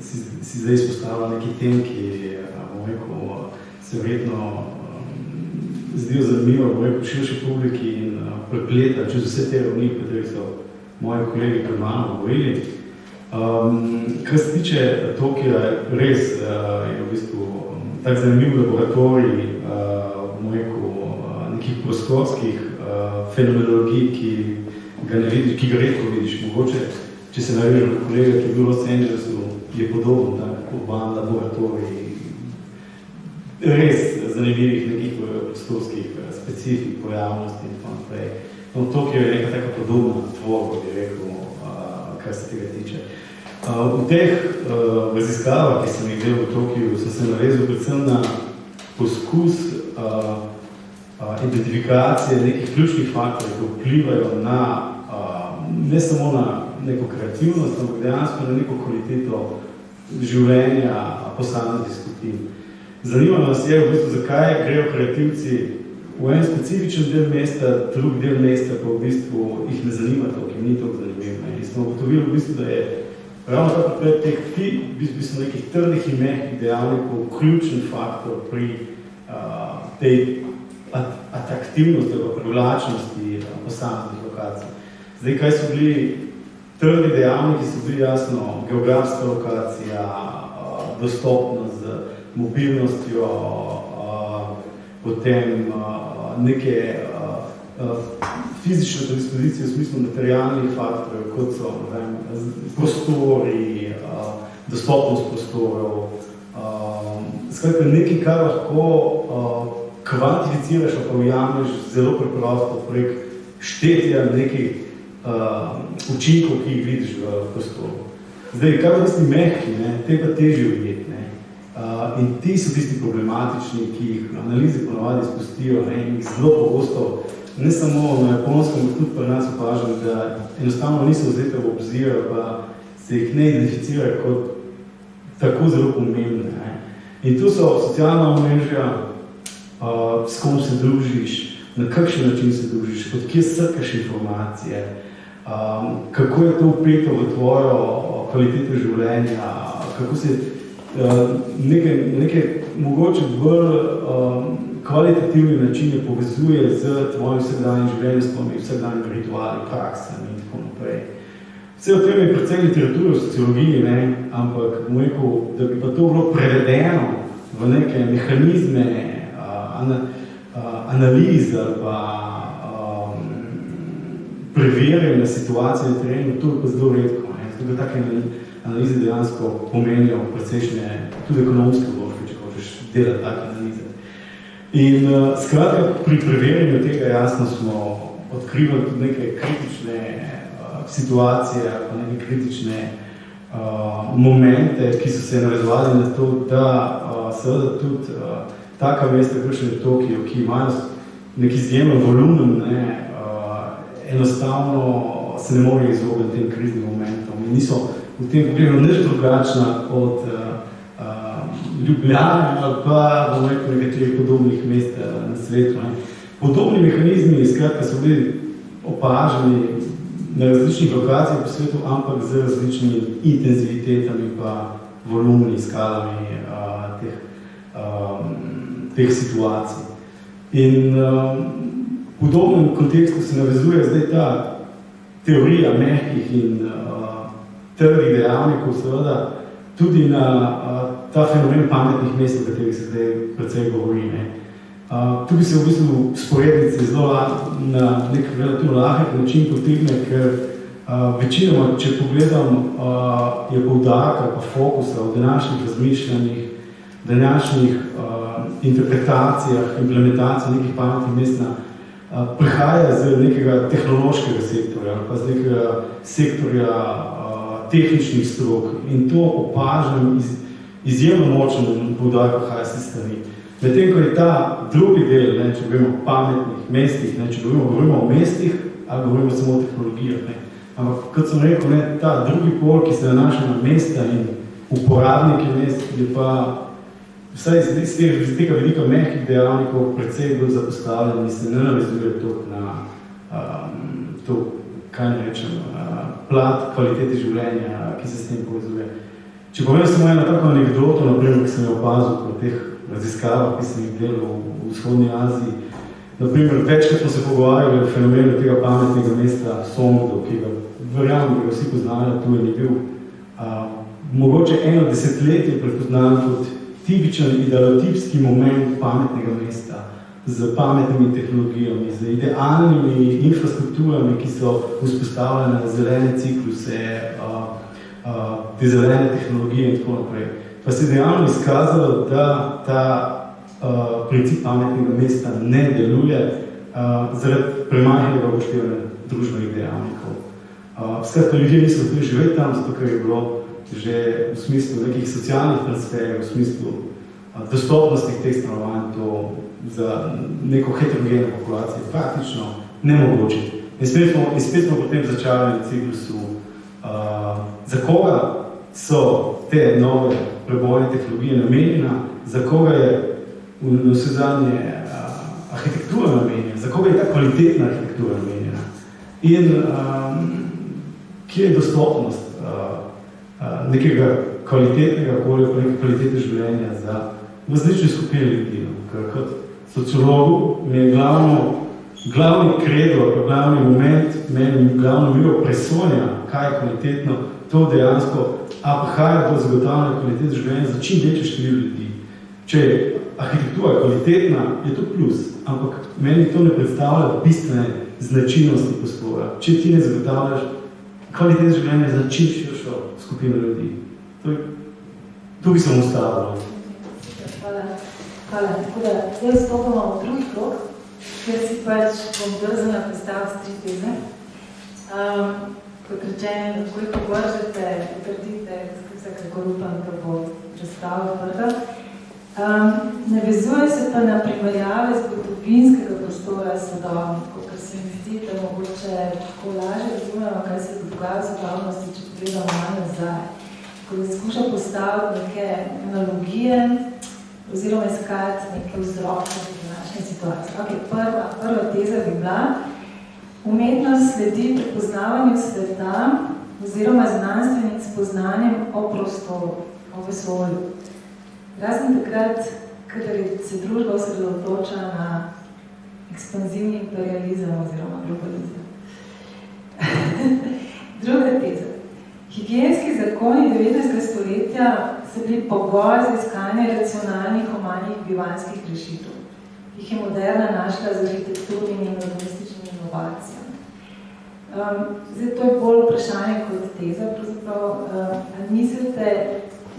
si zdaj izpostavila neki tem, ki se verjetno zdijo zanimivo širši publiki in prepleta čez vse te ravni, o katerih so moji kolegi pred mano govorili. Kar se tiče Tokija, res je v bistvu tak zanimiv laboratorij nekih prostorskih fenomenologij, ki ga redko vidiš. Mogoče, če se navežem na kolega, ki je bil v Los Angelesu, je podoben tak urban laboratorij res zanimivih nekih prostorskih specifik, pojavnosti in tako naprej. Tokio je neka taka podobna tvorba, bi rekel, kar se tega tiče. V teh raziskavah, ki sem jih delal v Tokiju, sem se navezal predvsem na poskus identifikacije nekih ključnih faktorjev, ki vplivajo na ne samo na neko kreativnost, ampak dejansko na neko kvaliteto življenja posameznih skupin. Zanima nas je, v bistvu, zakaj grejo kreativci v en specifičen del mesta, drug del mesta pa v bistvu jih ne zanima to, ki ni toliko zanimivo. In smo ugotovili v bistvu, da je ravno ta potreb teh nekih trdnih in mehkih dejavnikov ključen faktor pri tej atraktivnosti, privlačnosti posameznih lokacij. Zdaj, kaj so bili trdi dejavniki, so bili jasno geografska lokacija, dostopnost z mobilnostjo, potem neke fizične predispozicije v smislu materialnih faktorjev, kot so prostori, dostopnost prostorov, Skratka, nekaj, kar lahko kvantificiraš, pa ujameš zelo preprosto prek štetja nekih učinkov, ki jih vidiš v prostoru. Zdaj, kar vrsti mehki, te pa težje ujeti. In ti so tisti problematični, ki jih analize ponovadi izpustijo in jih zelo pogosto, ne samo na Japonskem, tudi pri nas opažam, da enostavno niso vzete v obzir, pa se jih ne identificira kot tako zelo pomembne. In tu so socialna omrežja, s kom se družiš, na kakšen način se družiš, od kje srkaš informacije, kako je to vpeto v tvojo kvaliteto življenja, kako se neke mogoče bolj kvalitativni načine povezuje z tvojim vsakdanjim življenjem, s tvojimi vsakdanjimi rituali, praksami in tako naprej. Vse o tem je precej literature v sociologiji, ampak bom rekel, da bi pa to bilo prevedeno v neke mehanizme, analize ali pa preverjanje situacije na terenu, to je pa zelo redko. Zato da take analize dejansko pomenijo precejšnje, tudi ekonomske vložke, če hočeš delati take analize. In skratka, pri preverjanju tega jasno smo odkrivali tudi neke kritične situacije, pa neke kritične momente, ki so se navezovali na to, da seveda tudi taka mesta, kakšen je Tokio, ki imajo nek izjemen volumen, enostavno se ne morejo izogniti tem kriznim momentom. In niso v tem pogledu nič drugačna od Ljubljane ali pa nekaterih podobnih mest na svetu. Podobni mehanizmi, skratka, so bili opaženi na različnih lokacijah po svetu, ampak z različnimi intenzivitetami pa volumni, skalami teh situacij. In v podobnem kontekstu se navezuje zdaj ta teorija mehkih in trdih dejavnikov, seveda, tudi na ta fenomen pametnih mest, o katerih se zdaj precej govori. Tukaj se v bistvu sporednice zelo na nek relativno lahek način potegne, ker večinoma, če pogledam, je poudarka pa fokusa v današnjih razmišljanjih, današnjih interpretacijah, implementacijah nekih pametnih mest prihaja z nekega tehnološkega sektorja ali pa z nekega sektorja tehničnih strok in to opažam izjemno močen poudarek HSS strani. Medtem, ko je ta drugi del, če govorimo o pametnih mestih, če govorimo o mestih, ali govorimo samo o tehnologijah. Ampak, kot sem rekel, ta drugi pol, ki se nanaša na mesta in uporabnike mest, je pa vsaj iz tega velika mehkih dejavnikov precej bolj zapostavljen in se ne navezuje toliko na to, kaj ne rečem, plat kvalitete življenja, ki se s tem povezuje. Če povem samo eno tako anekdoto, naprimer, ki sem jo opazil po teh raziskavah, ki sem jih delal v vzhodni Aziji. Naprimer, večkrat smo se pogovarjali o fenomenu tega pametnega mesta Songdo, ki ga verjamem, da ga vsi poznajo, tu je bil mogoče 1 desetletje prepoznan kot tipičen idealotipski moment pametnega mesta z pametnimi tehnologijami, z idealnimi infrastrukturami, ki so vzpostavljene zelene cikluse, te zelene tehnologije in tako naprej. Pa se je dejavno izkazalo, da ta princip pametnega mesta ne deluje zaradi premajhnega upoštevanja družbenih dejavnikov. Skratka, ljudje niso zdaj živeti tam, zato ker je bilo že v smislu nekih socialnih transferjev, v smislu dostopnosti teh stanovanj to za neko heterogeno populacijo praktično nemogoče. In spet smo potem začarali ciklusu, za koga so te nove prebojne tehnologije namenjena, za koga je v vsezadnje arhitektura namenjena, za koga je ta kvalitetna arhitektura namenjena in kje je dostopnost nekega kvalitetnega okolja, pa neke kvalitete življenja za različne skupine ljudi. Ker kot sociologu mi je glavni kredo, glavni moment, glavno miro presonja, kaj je kvalitetno, to dejansko prihaja do zagotavljanja kvalitete življenja za čim večje število ljudi. Če arhitektura je kvalitetna, je to plus, ampak meni to ne predstavlja bistvene značilnosti prostora. Če ti ne zagotavljaš kvalitete življenja za čim širšo skupino ljudi. To je Tu bi se ustavil. Hvala. Tako da, zdaj vstopamo v drugi krog, ker si pač bom drzala postaviti 3 teze. Kot rečeno, koliko vržete, potrdite, vsekakor upam, da bo razstava odprta. Navezuje se pa na primerjave zgodovinskega prostora s sodobnikom, ker se mi zdi, da mogoče tako lažje razumemo, kaj se dogaja v sodobnosti, če pogledamo malo nazaj. Ko se skuša postaviti neke analogije oziroma iskati neke vzroke v današnji situaciji. Okay, prva teza bi bila, umetnost sledi prepoznavanju sveta oziroma znanstvenim spoznanjem o prostoru, o vesolju. Razen takrat, kadar se družba osredotoča na ekspanzivni imperializem oziroma globalizem. Druga teza. Higienski zakoni 19. stoletja so bili pogoj za iskanje racionalnih humanih bivanjskih rešitev. Jih je moderna našla z arhitekturnimi in urbanističnimi inovacijami. Zdaj, to je bolj vprašanje kot teza, pravzaprav. Mislite,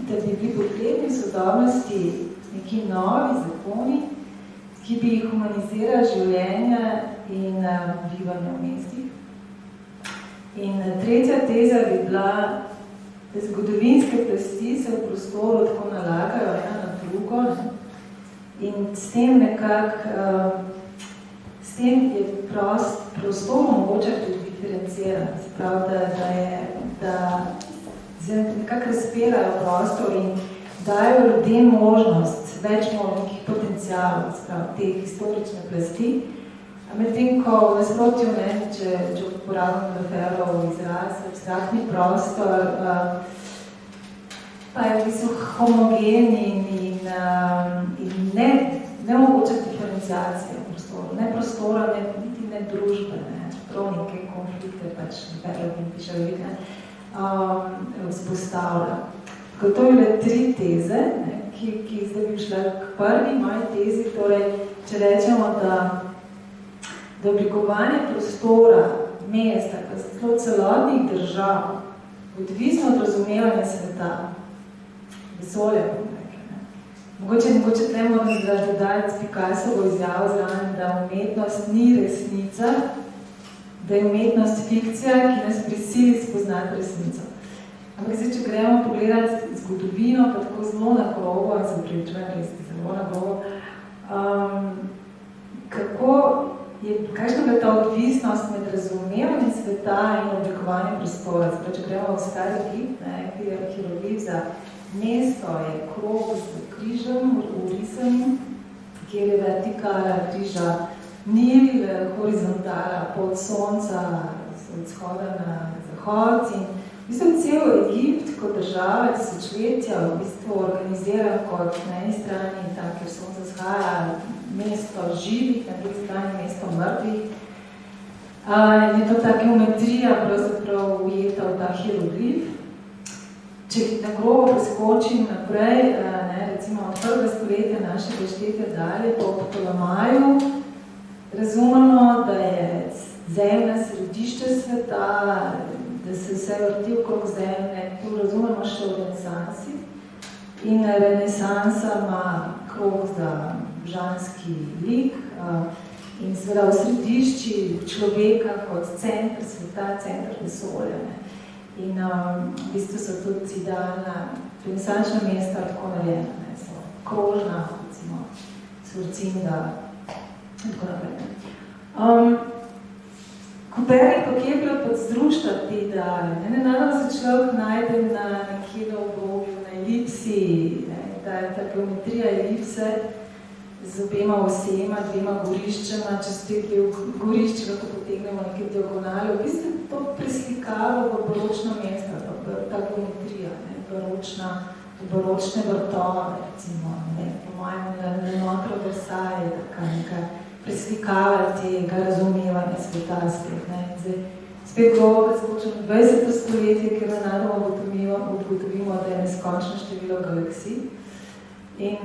da bi bili potrebni v sodobnosti neki novi zakoni, ki bi humanizirali življenja in bivanje v mestih? In tretja teza bi bila, da zgodovinske plasti se v prostoru tako nalagajo ena na drugo, ne? In s tem je prostor mogoče tudi diferenciran, se pravi, da nekako razpirajo prostor in dajo ljudem možnost, več nekih potencialov, se pravi, te historične plasti. Medtem ko v nasprotju, če uporabljamo Lefebvrov izraz, abstraktni prostor, pa je v bistvu homogen in ne omogoča diferenciacije v prostoru, ne prostora, niti ne družbe, prav neke konflikte, pač Lefebvrov in Pišavik, vzpostavlja. Tako to je bile 3 teze, ki zdaj bi šla k prvi moji tezi, torej, če rečemo, da oblikovanje prostora, mesta, pa celo celotnih držav, odvisno od razumevanja sveta, vesolja, mogoče tle moram dodati Picassovo izjavo zraven, da umetnost ni resnica, da je umetnost fikcija, ki nas prisili spoznati resnico. Ampak zdaj, če gremo pogledati zgodovino, pa tako zelo na grobo, in se upravičujem, res zelo na grobo, kakšna je ta odvisnost med razumevanjem sveta in oblikovanjem prostora. Zdaj, če gremo v stari Egipt, ki je hieroglif za mesto, je krog z križem, urisanim, kjer je vertikala križa Nil, horizontala pod sonca, od vzhoda na zahod. In v bistvu cel Egipt kot država tisočletja v bistvu organiziran kot na eni strani, tam, kjer sonce vzhaja, mesto živih, na drugi strani mesto mrtvih. Je to ta geometrija pravzaprav ujeta v ta hieroglif. Če na grobo preskočim naprej, recimo od 1. stoletja našega štetja dalje, po Ptolemaju, razumemo, da je zemlja središče sveta, da se vse vrti okrog zemlje, to razumemo še v renesansi. In renesansa ima krog za božanski lik in seveda v središči človeka kot center sveta, center vesolja. In v bistvu so tudi idealna renesančna mesta tako narejena, so krožna, recimo Surcinda in tako naprej. Kopernik, kje je bilo podzrušta te ideale? Nenadoma se človek najde na nekje na obrobju, na elipsi, da je ta geometrija elipse z obema osema, 2 goriščema, čez te 2 gorišče lahko potegnemo neke diagonale. V bistvu to preslikalo v baročno mesto, ta geometrija, baročne vrtove, recimo, po mojem, Notre Versailles, taka neka preslikava tega razumevanja sveta spet. Spet grobo preskočimo 20. stoletje, ker nenadoma ugotovimo, da je neskončno število galaksij. In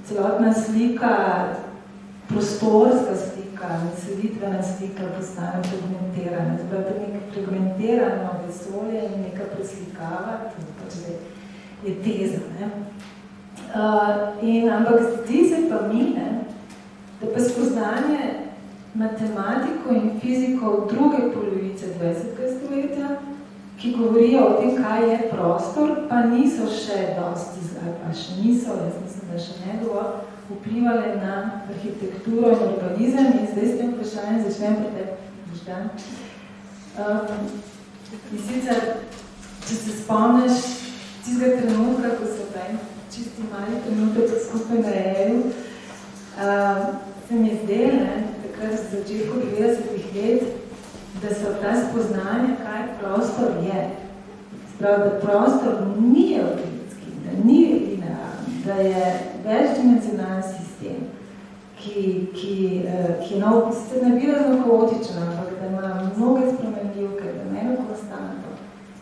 celotna slika, prostorska slika, selitvena slika postane fragmentirana. Zdaj, da je neka fragmentirano vesolje in neka preslikava, je teza. Ne? Ampak zdi se pa mi, ne, da pa spoznanje matematiko in fiziko v druge polovice 20. stoletja, ki govorijo o tem, kaj je prostor, pa niso še dosti, pa še niso, jaz mislim, da še ne dovolj, vplivali na arhitekturo in urbanizem in zdaj s tem vprašanjem začnem predtem. In sicer, če se spomniš tistega trenutka, ko so taj čisti mali trenutek skupaj naredil, se mi zdel, takrat v začetku 90-ih let, da so ta spoznanja, kaj prostor je. Sprav, da prostor ni evklidski, da ni linearni, da je večdimenzionalni sistem, ki je sicer navidezno kaotičen, ampak da ima mnoge spremenljivke, da ima eno konstanto.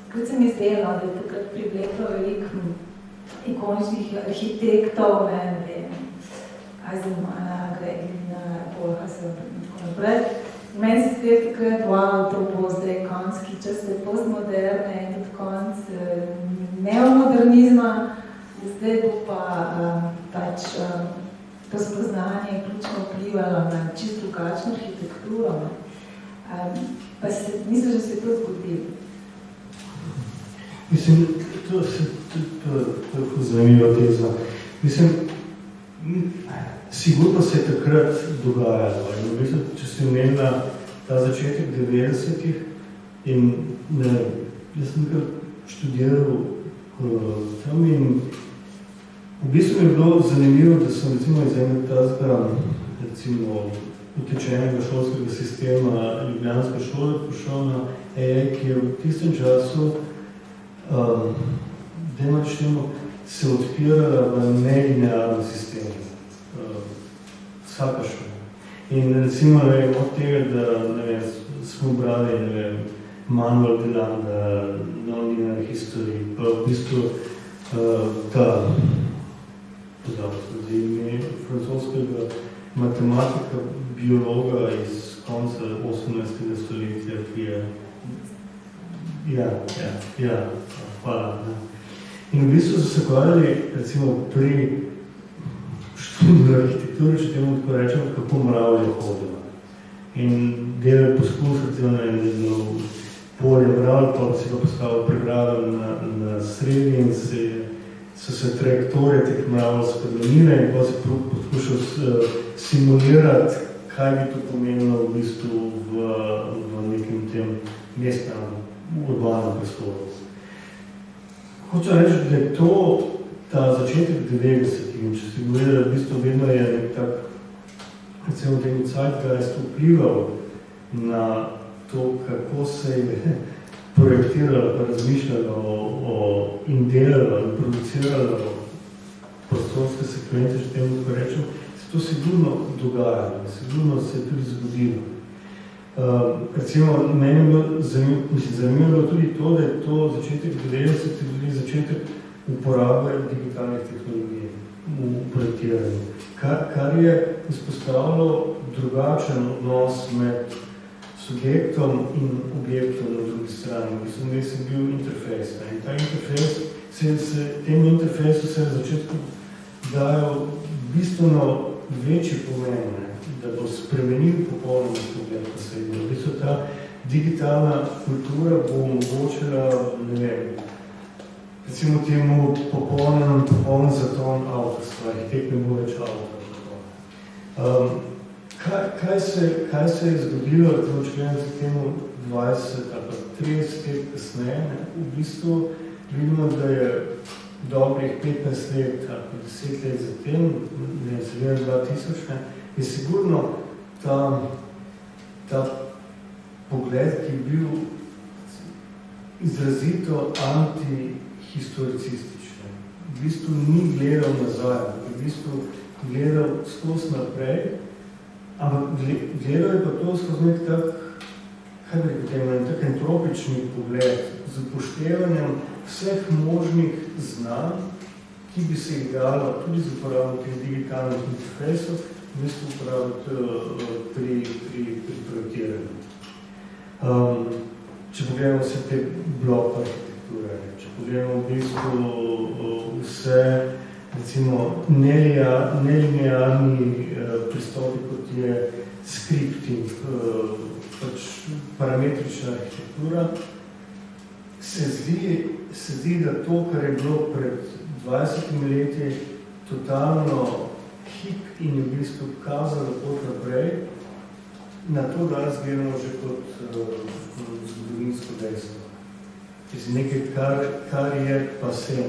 Takrat se mi zdelo, da je takrat privleklo veliko ikoničnih arhitektov, ne vem, Eisenmana, Greglina, Polhasa in tako naprej. Meni se zdaj takrat, wow, to bo zdaj konski čas, da je postmoderne in tudi konc neomodernizma, zdaj bo pa to spoznanje ključno vplivalo na čisto drugačno arhitekturo. Pa mislim, da se je to zgodilo. Mislim, to je zanimiva teza. Mislim, sigurno se je takrat dogajalo. In v bistvu, če si omenila ta začetek 90-ih in ne, jaz sem nekaj študiral tam in v bistvu mi je bilo zanimivo, da sem recimo iz enega recimo utečenega šolskega sistema Ljubljanske šole pošel na EE, ki je v tistem času se odpirala v nelinearni sistem. Vsaka šola. In recimo od tega, da smo brali Manuel Delanda, non-linear history, pa v bistvu ta francoskega matematika, biologa iz konca 18. stoletja, ki je hvala. In v bistvu so se ukvarjali, recimo, pri študiju arhitekture, če temu tako rečemo, kako mravlje hodijo. In delali poskus, recimo, polje mravlj, pa si ga postavil pregrado na sredi in so se trajektorije teh mravlj spremenile in pa si poskušal simulirati, kaj bi to pomenilo v bistvu v nekem tem mestnem urbanem prostoru. Hočem reči, da je to ta začetek 90-ih in če si gledala, v bistvu vedno je nek tak, recimo temu zeitgeist vplival na to, kako se je projektiralo, pa razmišljalo in delalo in produciralo prostorske sekvence, če temu tako rečem, se to sigurno dogajalo, sigurno se je tudi zgodilo. Recimo, meni je bilo zanimivo tudi to, da je to začetek 90-ih tudi začetek uporabe digitalnih tehnologij v projektiranju, kar je izpostavilo drugačen odnos med subjektom in objektom na drugi strani. Mislim, da je bil interfejs. In ta interfejs, temu interfejsu se je v začetku dajo bistveno večji pomen, da bo spremenil popolnoma pogled na svet. V bistvu ta digitalna kultura bo omogočila, recimo temu popoln zaton avtorstva, arhitekt ne bo več avtor. Kaj se je zgodilo, če gledam za temu 20 ali 30 let kasneje, v bistvu vidimo, da je dobrih 15 let ali 10 let zatem, seveda 2000, je sigurno ta pogled, ki je bil izrazito antihistoricističen. V bistvu ni gledal nazaj, v bistvu gledal skozi naprej, ampak gledal je pa to skozi nek tak, kaj bi rekel, tak entropični pogled z upoštevanjem vseh možnih znanj, ki bi se jih dalo tudi z uporabo teh digitalnih interfejsov, v bistvu uporabiti pri projektiranju. Če pogledamo vse te blok arhitekture, če pogledamo v bistvu vse, recimo, nelinearni pristopi, kot je skripting, pač parametrična arhitektura, se zdi, da to, kar je bilo pred 20 leti totalno hip in je v bistvu kazalo pot naprej, na to danes gledamo že kot zgodovinsko dejstvo. Nekaj, kar je pase.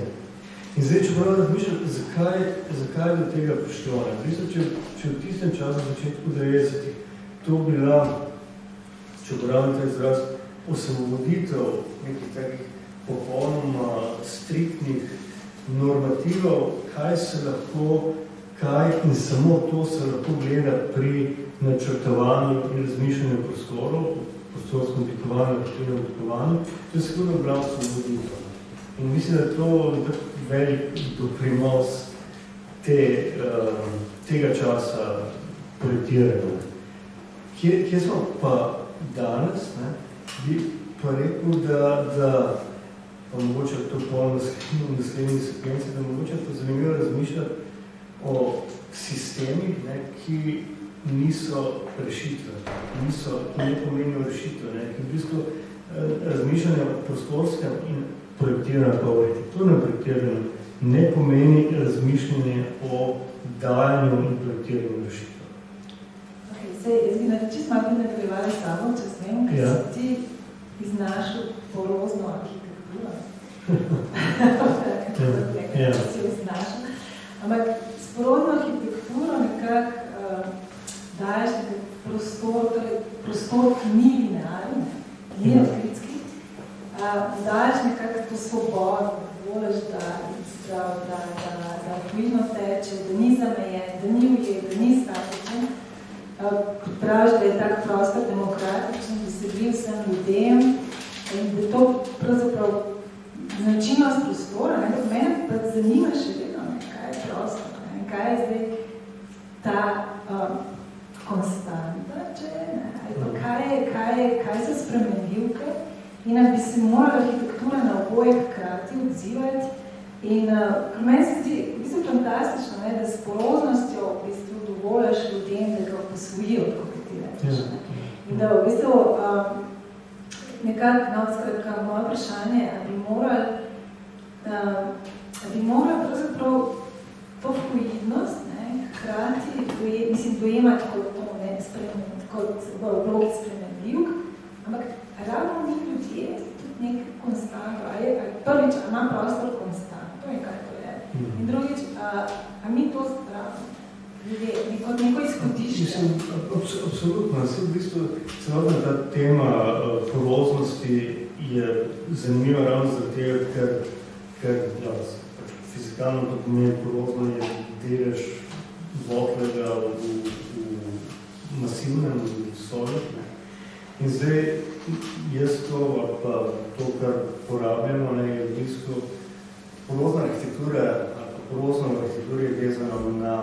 In zdaj, če prav razmišljati, zakaj do tega prišlo? Če v tistem času, v začetku 90-ih, to bila, če uporabljam ta izraz, osamosvojitev nekih takih popolnoma striktnih normativov, kaj se lahko, in samo to se lahko gleda pri načrtovanju in razmišljanju prostorov, prostorskem oblikovanju, arhitekturnem oblikovanju, to je sigurno bila osamosvojitev. In mislim, da je to velik doprinos tega časa projektiranja. Kje smo pa danes, bi pa rekel, da pa mogoče to polno naslednji sekvenci, da mogoče pa zanimivo razmišljati o sistemih, ki niso rešitve, ki ne pomenijo rešitve, ki v bistvu razmišljanje o prostorskem in projektiranju pa o arhitekturnem projektiranju ne pomeni razmišljanje o dajanju in projektiranju rešitev. Jaz bi čisto malo nadaljevala s tabo, če smem, ker si ti iznašel porozno arhitekturo. Si jo iznašel. Ampak s porozno arhitekturo nekako daješ prostor, ki ni linearni, ni odkritski, daješ nekako to svobodo, voliš, da fluidno teče, da ni zamejen, da ni ujet, da ni statičen. Praviš, da je tak prostor demokratičen, da se bi vsem ljudem in da to pravzaprav značilnost prostora. Mene pa zanima še vedno, kaj je prostor, kaj je zdaj ta konstanta, kaj so spremenljivke in da bi se morala arhitektura na oboje hkrati odzivati. In meni se zdi v bistvu fantastično, da s poroznostjo v bistvu dovoliš ljudem, da ga posvojijo, kot ti rečeš. In da v bistvu nekako, skratka, moje vprašanje, bi morali pravzaprav to fluidnost hkrati dojemati kot vlogi spremenljivk, ampak ravno mi ljudje tudi nek konstanto, prvič, ali ima prostor konstanto in kaj to je, in drugič, a mi to zdravimo, ljudje, kot neko izhodišče. Absolutno, v bistvu celotna ta tema poroznosti je zanimiva ravno zaradi tega, ker fizikalno to pomeni porozno je delež votlega v masivnem solju. In zdaj, jaz to, pa to, kar porabljamo, je v bistvu porozna arhitektura, porozna arhitektura je vezana na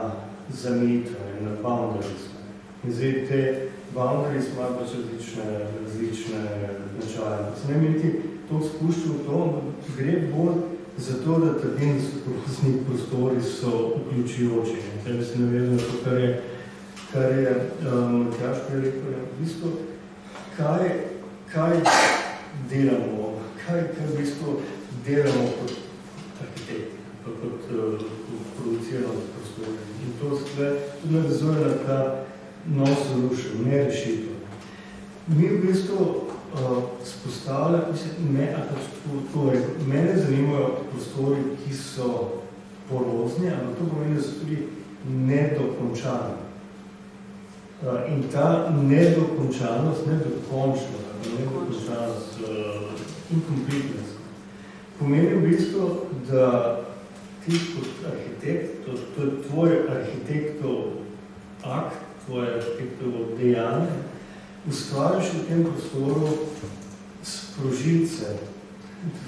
zamejitve, na boundaries. In zdaj te boundaries imajo pač različne načaje. Se ne imeti to spuščal v to, gre bolj za to, da trdim, da so porozni prostori so vključujoči. Tebe se navezano to, kar je Matjaž rekel, v bistvu, kaj delamo, kaj v bistvu delamo kot arhitekti, kot produciramo prostori. In to se tudi navezuje na ta nov solution, ne rešitev. Mi v bistvu spostavljamo, mene zanimajo prostori, ki so porozni, ampak to pomeni, da so tudi nedokončani. In ta nedokončanost, nedokončanost, incompleteness, pomeni v bistvu, da ti kot arhitekt, to je tvoj arhitektov akt, tvoje arhitektovo dejanje, ustvariš v tem prostoru sprožilce,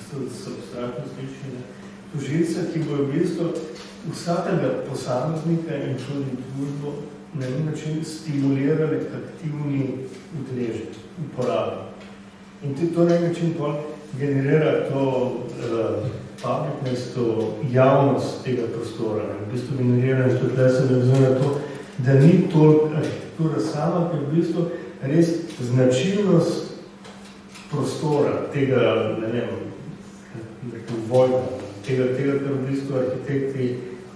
to so abstraktno sličene, sprožilce, ki bojo v bistvu vsakega posameznika in tudi družbo na en način stimulirali k aktivni udeležbi, uporabi. In to na en način generira to publicnost, to javnost tega prostora. V bistvu generira in tudi tukaj se navezuje na to, da ni toliko arhitektura sama, ki je v bistvu res značilnost prostora, tega, ne vem, vojna, tega, kar v bistvu arhitekti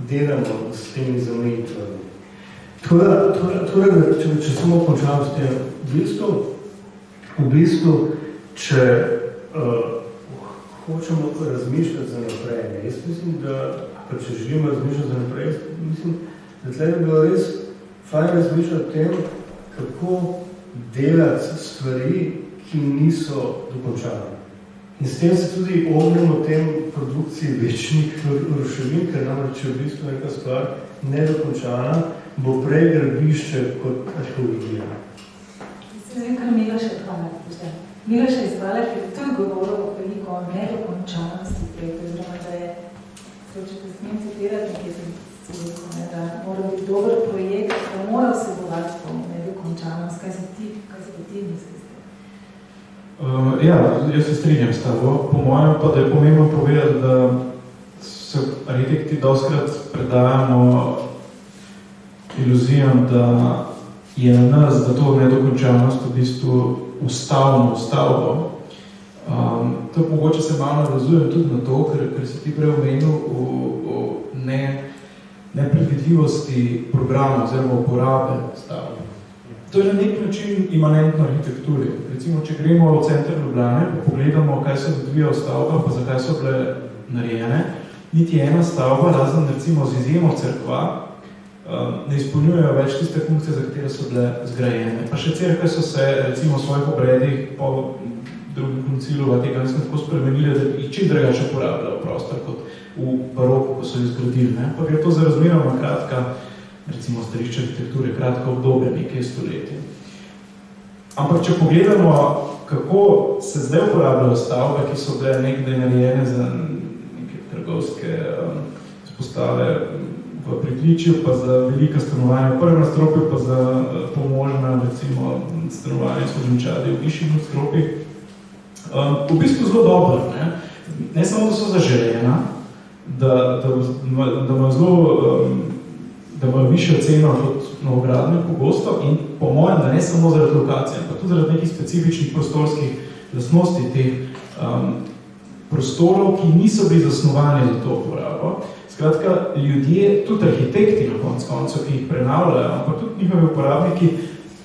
delamo s temi zamejitvami. Če samo končam s tem, v bistvu, če hočemo razmišljati za naprej, jaz mislim, da če želimo razmišljati za naprej, mislim, da tle bi bilo res fajn razmišljati o tem, kako delati stvari, ki niso dokončane. In s tem se tudi ognemo tem produkciji večnih ruševin, ker namreč, če v bistvu neka stvar nedokončana, bo prej gradbišče kot arheologija. Se zvem, kar Miloš odhvala. Miloš je izvala, ker tudi govoril veliko o nedokončanosti projekta, oziroma da je, če te smem citirati, nekaj se rekel, da mora biti dober projekt, da mora vsebovati to nedokončanost. Kaj se ti misli? Ja, jaz se strinjam s tabo. Po mojem pa, da je pomembno povedati, da se arhitekti dostkrat predajamo iluzijam, da je na nas, da to nedokončanost v bistvu ustavimo v stavbo. To mogoče se malo navezujem tudi na to, ker si ti prej omenil o nepredvidljivosti programa oziroma uporabe stavbe. To je na nek način imanentno arhitekturi. Recimo, če gremo v center Ljubljane, pa pogledamo, kaj se odvija v stavbah, pa zakaj so bile narejene, niti ena stavba, razen recimo z izjemo cerkva, ne izpolnjujejo več tiste funkcije, za katere so bile zgrajene. Pa še cerkve so se recimo v svojih obredih po drugem koncilu Vatikanskega tako spremenili, da jih čim drugače uporabljajo prostor kot v baroku, ko so izgradili. Pa gre to za razmeroma kratka, recimo starišče arhitekture, kratka obdobje, nekaj stoletij. Ampak če pogledamo, kako se zdaj uporabljajo stavbe, ki so bile nekdaj narejene za neke trgovske izpostave v pritličju, pa za velika stanovanja v prvem nadstropju, pa za pomožna, recimo, stanovanja službenčadi v višjih nadstropjih. V bistvu zelo dobro, ne samo, da so zaželena, da imajo višjo ceno kot novogradne pogosto in po mojem, da ne samo zaradi lokacije, pa tudi zaradi nekih specifičnih prostorskih lastnosti teh prostorov, ki niso bili zasnovani za to uporabo. Skratka, ljudje, tudi arhitekti na koncu, ki jih prenavljajo, ampak tudi njihovi uporabniki,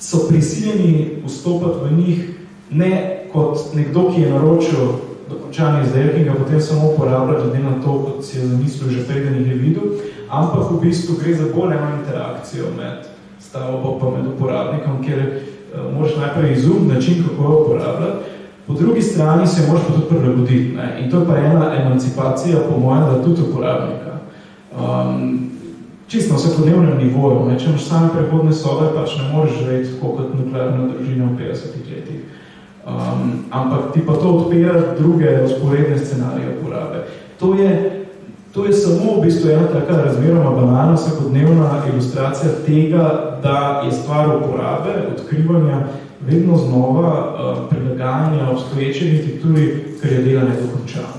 so prisiljeni vstopati v njih ne kot nekdo, ki je naročil dokončanje izdelke in ga potem samo uporablja, glede na to, kot si je zamislil že prej, da jih je videl, ampak v bistvu gre za bolj eno interakcijo med stavbo pa med uporabnikom, kjer moraš najprej izumiti način, kako jo uporabljati, po drugi strani se moraš pa tudi prilagoditi. In to je pa ena emancipacija, po mojem, da tudi uporabnika. Čisto na vsakodnevnem nivoju, če imaš same prehodne sobe, pač ne moreš živeti tako kot nuklearna družina v 50 letih. Ampak ti pa to odpira druge vzporedne scenarije uporabe. To je samo v bistvu ena taka razmeroma banalna vsakodnevna ilustracija tega, da je stvar uporabe, odkrivanja, vedno znova prilagajanja obstoječe arhitekturi, kar je dela nedokončano.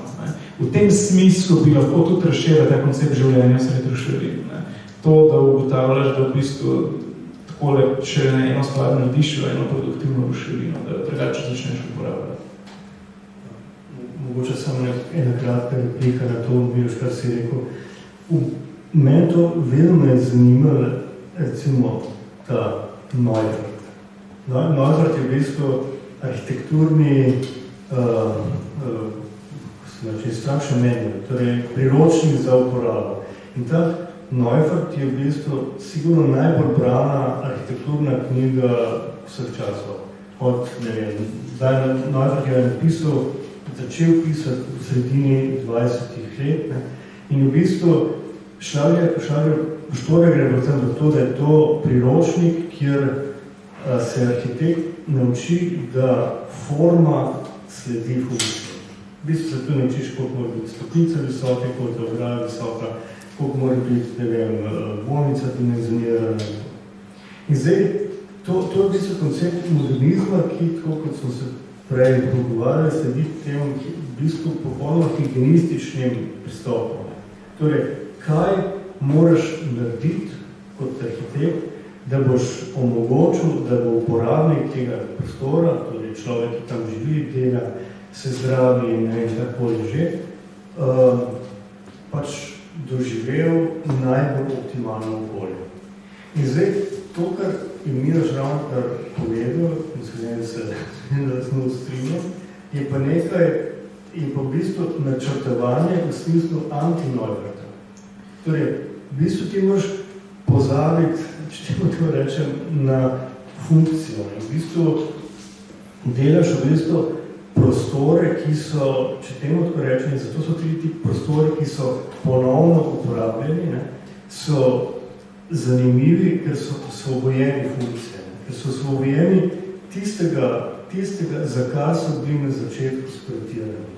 V tem smislu bi lahko tudi razširil ta koncept življenja sred ruševin. To, da ugotavljaš, da v bistvu takole, če eno stvar narediš v eno produktivno ruševino, da drugače začneš uporabljati. Mogoče samo ena kratka replika na to, Miloš, kar si rekel. Mene to vedno je zanimalo, recimo, ta Neufert. Neufert je v bistvu arhitekturni instruction manual, torej priročnik za uporabo. In ta Neufert je v bistvu sigurno najbolj brana arhitekturna knjiga vseh časov. Neufert je napisal, začel pisati v sredini 20 let. In v bistvu Štorja gre predvsem za to, da je to priročnik, kjer se arhitekt nauči, da forma sledi funkciji. V bistvu se tu naučiš, koliko mora biti stopnica visoke, koliko je ograja visoka, koliko mora biti, bolnica dimenzionirana. In zdaj, to je v bistvu koncept modernizma, ki, kot smo se prej pogovarjali, sledi temu v bistvu popolnoma higienističnim pristopom. Torej, kaj moraš narediti kot arhitekt, da boš omogočil, da bo uporabnik tega prostora, torej človek, ki tam živi, dela, se zdravi in tako že, pač doživel najbolj optimalno okolje. In zdaj, to, kar je Miloš ravnokar povedal, in da smo ustrinjali, je pa nekaj, je pa v bistvu načrtovanje v smislu anti-Neuwerta. Torej, v bistvu ti moraš pozabiti, če temu to rečem, na funkcijo. V bistvu delaš v bistvu prostore, ki so, če temu tako rečem, zato so tudi ti prostori, ki so ponovno uporabljeni, so zanimivi, ker so osvobojeni funkcije, ker so osvobojeni tistega, zakaj so bili na začetku sprojektirani.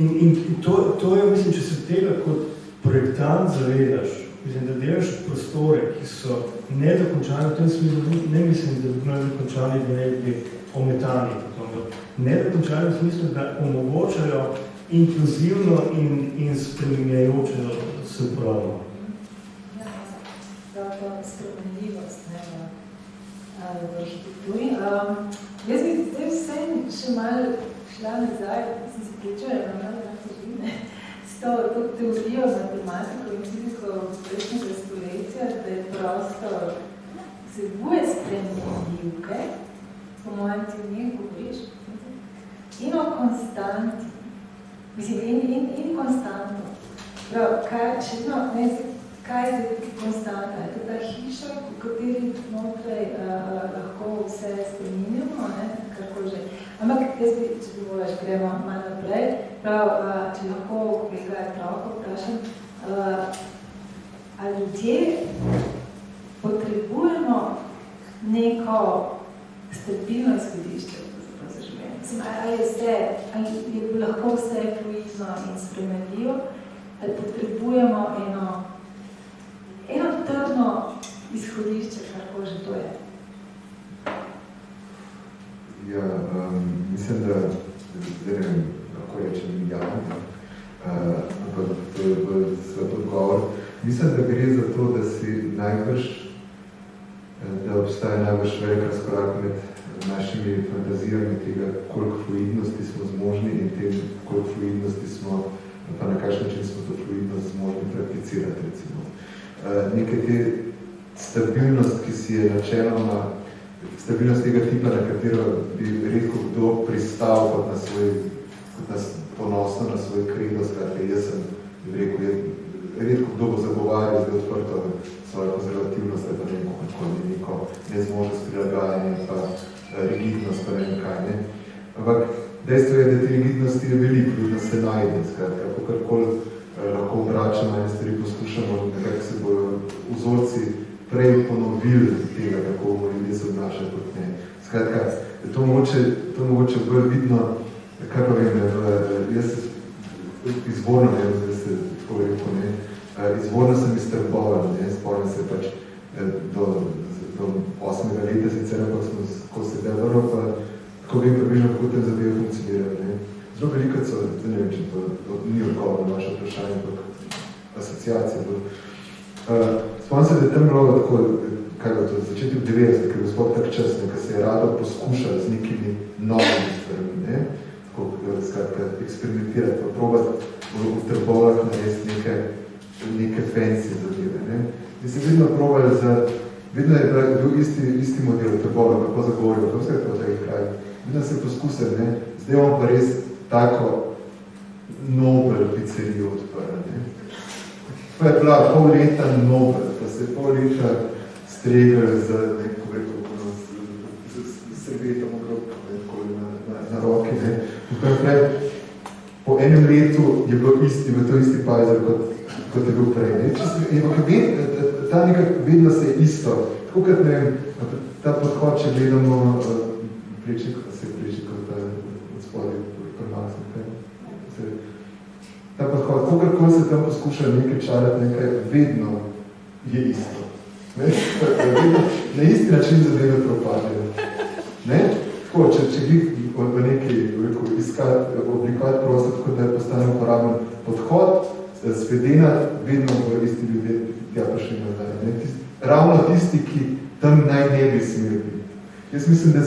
In to je, mislim, če se tega kot projektant zavedaš, mislim, da delaš prostore, ki so nedokončani, v tem smislu ne mislim, da bi bili dokončani, da ne bi ometani, nedokončani v smislu, da omogočajo inkluzivno in spremenjajoče se uporabo. Spremenljivost v arhitekturi. Jaz bi zdaj vsem še malo šla nazaj, sem se pričala, s to teorijo, matematiko in fiziko prejšnjega stoletja, da je prostor vsebuje spremenljivke, po mojem ti v njih govoriš, in o konstanti. Mislim, in konstanto. Prav, kaj je zdaj konstanta? Je to ta hiša, v kateri notrej lahko vse spreminjamo, kako že. Ampak, če bi volaš, gremo malo naprej, prav, če lahko kolega Trauko vprašam, ali ljudje potrebujemo neko stabilno izhodišče za življenje? Mislim, ali je lahko vse fluidno in spremenljivo, ali potrebujemo eno trdno izhodišče, kako že to je? Ja, mislim, da zdaj ne vem, kako rečem javno, ampak to je svet odgovor. Mislim, da gre za to, da si najbrž, da obstaja najbrž velik razkorak med našimi fantazijami tega, koliko fluidnosti smo zmožni in tem, koliko fluidnosti smo, pa na kakšen način smo to fluidnost zmožni prakticirati, recimo. Nekaj te stabilnost, ki si je načeloma, stabilnost tega tipa, na katero bi redko kdo pristal kot ponosno na svoj kredo, skratka, jaz sem rekel, redko kdo bo zagovarjal zdaj odprto svojo konzervativnost, ali pa neko nezmožnost prilagajanja, pa rigidnost, pa ne vem kaj, ne. Ampak dejstvo je, da te rigidnosti je veliko, rigidnost se najde, skratka, kakorkoli lahko obračamo in stvari poskušamo, nekako se bojo vzorci prej ponovili tega, kako bomo ljudje se obnašali kot ne. Skratka, to mogoče bolj vidno, kaj pa vem, jaz izvorno, da se tako rekel, ne, izvorno sem iz Trbova, spomnim se pač do 8. leta sicer, ampak smo, ko se da vrlo, pa tako vem približno, kako te zadeve funkcionirajo, ne. Zelo veliko so, ne vem, če to ni odgovor na vaše vprašanje, ampak asociacije. Spomnim se, da je tam bilo tako, kaj bo to, začeti v 90, ker je gospod tak čas, ker se je rado poskušal z nekimi novimi stvarmi, ne? Tako, skratka, eksperimentirati, pa probati v Trbovljah narediti neke fancy zadeve, ne? In se vedno probali vedno je bil isti model v Trbovljah, kako zagorijo, kako vse to teh kraj. Vedno se je poskusili, ne? Zdaj imamo pa res tako Nobel pizzerijo odprl, ne? Pa je bila pol leta Nobel, pa se je pol leta stregli z neko rekel, z srbetom okrog na roki, ne? Po enem letu je bil to isti pajzer, kot je bil prej, ne? Ta nekak vedno se je isto. Tako kot, ne vem, ta podhod, če gledamo Plečnik, ta od spodaj, premaksno, kaj? Ta podhod, kogarkoli se tam poskuša nekaj čarati, nekaj vedno je isto. Ne? Na isti način zadeve propadejo. Ne? tako, če glih v neki oblikovati prostor, tako da postane uporaben podhod, svedena, vedno v isti ljudje tja prišli nazaj. Ravno tisti, ki tam naj ne bi smeli. Jaz mislim, da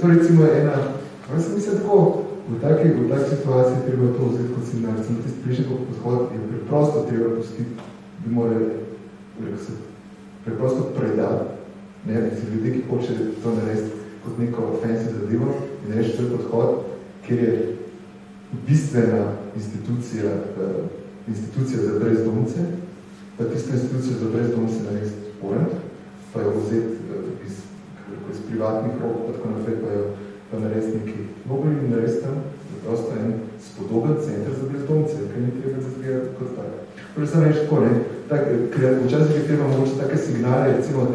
to recimo je ena, mislim tako, v taki situaciji treba to vzeti kot signal, recimo tisti bližnji podhod je preprosto treba pustiti, bi morali se preprosto predati, ne, ljudje, ki hoče to narediti kot neko fancy zadevo in reči, to je podhod, kjer je bistvena institucija za brezdomce, pa tisto institucijo za brezdomce narediti sporen, pa jo vzeti iz privatnih rok, pa tako naprej, pa narediti neki mogli in narediti tam prosto en spodoben center za brezdomce, ker ni treba da zgledati kot tak. Torej sem reči tako, ne, včasih je treba mogoče take signale, recimo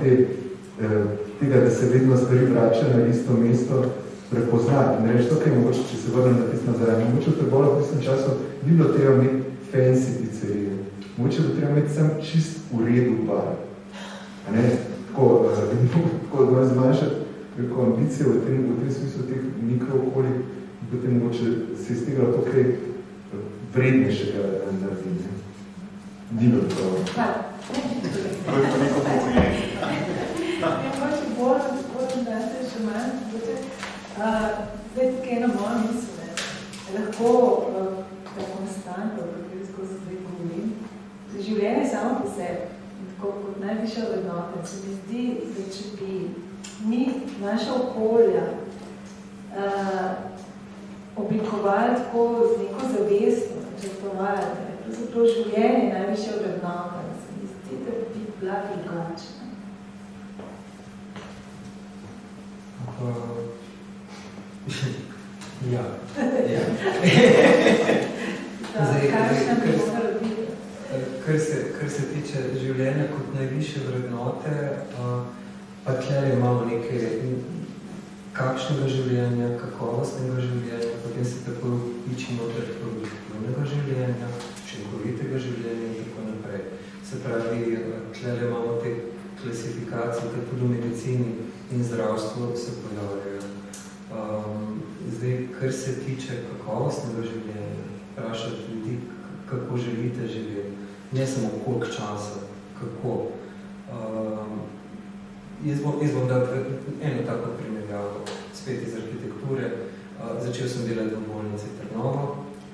tega, da se vedno stvari vrača na isto mesto, prepoznati. Ne reči, okay, mogoče, če se vrnem na tisto nazaj. Mogoče v Trbola v tistem času ni bilo treba imeti fancy pizzerije. Mogoče bo treba imeti sam čist v redu bar. Tako da zmanjšati ambicije v tem smislu teh mikrookolij in potem mogoče se iz tega lahko kaj vrednejšega narediti. Dino tako. Zdaj tukaj ena moja misel, lahko konstantno, o kateri skozi zdaj govorim, življenje samo po sebi, tako kot najvišja vrednota, se mi zdi, da če bi mi naša okolja oblikovali tako z neko zavestno, načrtovali, pravzaprav življenje najvišja vrednota, se mi zdi, da bi bila drugačna. Ja. Kar se tiče življenja kot najvišje vrednote, pa tle imamo nekaj kakšnega življenja, kakovostnega življenja, potem se tako piči noter produktivnega življenja, učinkovitega življenja in tako naprej. Se pravi, tle imamo te klasifikacije, ki tudi v medicini in zdravstvu se pojavljajo. Zdaj, kar se tiče kakovostnega življenja, vprašati ljudi, kako želite živeti, ne samo koliko časa, kako. Jaz bom dal eno tako primerjavo, spet iz arhitekture. Začel sem delati v bolnici Trnovo,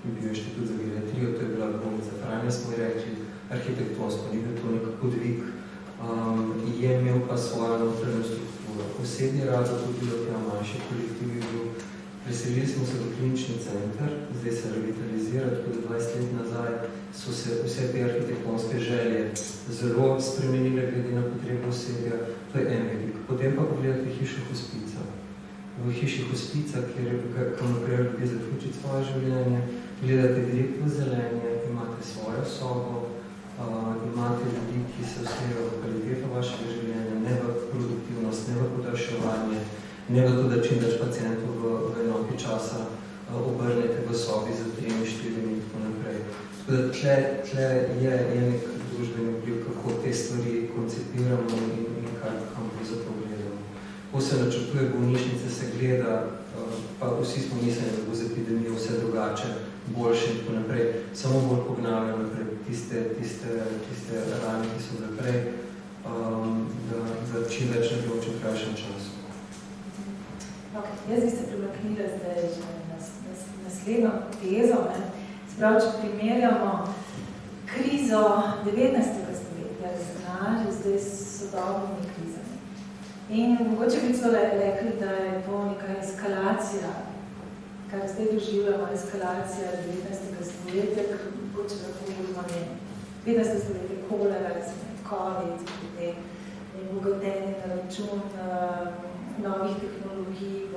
bil inštitut za geriatrijo, to je bila bolnica Franja, smo rekli, arhitektonsko, ni bil to nek podvig, je imel pa svojo notranjo strukturo. Osebni rado tudi bilo tega manjši kolektiv je bil. Preselili smo se v klinični center, zdaj se revitalizira, tako da 20 let nazaj so se vse te arhitektonske želje zelo spremenile glede na potrebo osebja. To je en velik. Potem pa pogledate hišo hospica. V hiši hospica, kjer naprej ljudje zaključiti svoje življenje, gledate direkt v zelenje, imate svojo sobo, imate ljudi, ki se usmerjajo v kvaliteto vašega življenja, ne v produktivnost, ne v podaljševanje, ne v to, da čim več pacientov v enoti časa obrnete v sobi za 3, 4 in tako naprej. Tako da tle je nek družbeni vpliv, kako te stvari koncipiramo in kam pravzaprav gledamo. Ko se načrtuje bolnišnice, se gleda, pa vsi smo mislili, da bo z epidemijo vse drugače, boljše in tako naprej, samo bolj pognavljajo naprej tiste rane, ki so naprej, da čim več ne bilo v čim krajšem času. Jaz bi se premaknila zdaj že naslednjo tezo. Sprav, če primerjamo krizo 19. stoletja z zdaj sodobnimi krizami. In mogoče bi celo rekli, da je to neka eskalacija, kar zdaj doživljamo, eskalacija 19. stoletja, ker mogoče lahko govorimo 15. stoletja, kolera, COVID, potem bogatenje na račun novih tehnologij v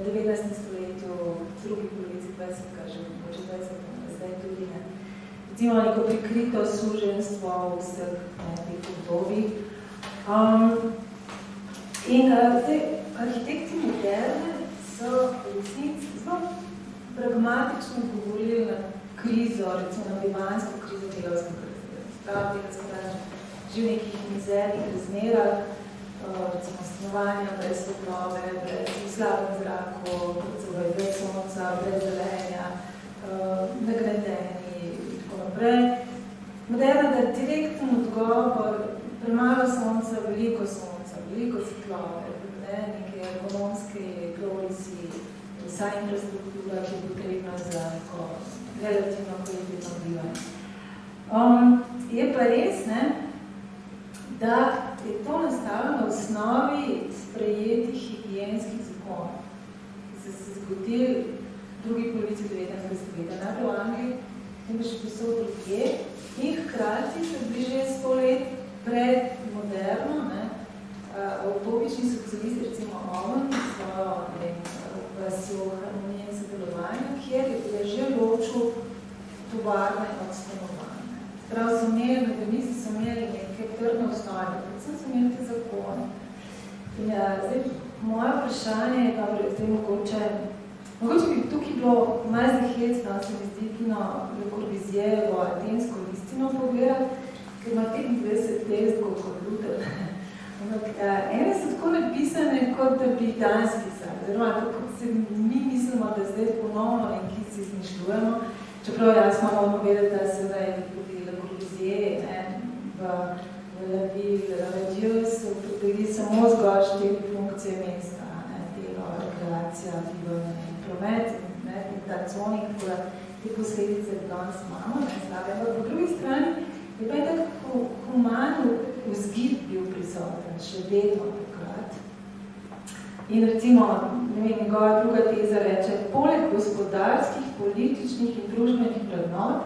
19. stoletju, v drugi polovici 20. že mogoče 20. zdaj tudi ne. Recimo neko prikrito suženstvo v vseh teh obdobjih. In zdaj, arhitekti moderne so v resnici zelo pragmatično govorili na krizo, recimo na bivansko krizo delavskega razreda. Spravo delavskega razreda, že v nekih mizernih razmerah, recimo stanovanja brez svetlobe, brez slabem zraku, brez sonca, brez zelenja, nagredeni in tako naprej. Moderno, da direkten odgovor, premalo sonca, veliko svetlobe, neke ekonomske glorisi, vsa infrastruktura, ki je potrebna za neko relativno kvalitetno bivanje. Je pa res, ne, da je to nastavljeno na osnovi sprejetih higienskih zakonov, ki so se zgodili v drugi polovici 19. stoletja, najprej v Angliji, in pa še posod drugje, in hkrati so bili že 100 let pred moderno, utopični socialisti, recimo Owen, svojo vasjo harmonije in sodelovanja, kjer je že ločil tovarne od stanovanja. Prav so imeli, modernisti so imeli neke trdne osnovne, predvsem so imeli te zakone. In zdaj, moje vprašanje je pa zdaj mogoče bi tukaj bilo malo zahecno, se mi zdi, kino Le Corbusierjevo atensko listino pogledati, ker ima 25 test kot Luther. Ene so tako napisane, kot da bi danes pisali, oziroma kot se mi mislimo, da zdaj ponovno nekaj si izmišljujemo, čeprav jaz moramo vedeti, da se je tudi Le Corbusier v La Ville, Radio so potrebili samo zgolj 4 funkcije mesta, delo, rekreacija, bivanje in promet, in ta conik, tako da te posledice danes imamo, slabe. Po drugi strani je pa tako human vzgib bil prisoten, še vedno takrat. In recimo, njegova druga teza reče, poleg gospodarskih, političnih in družbenih vrednot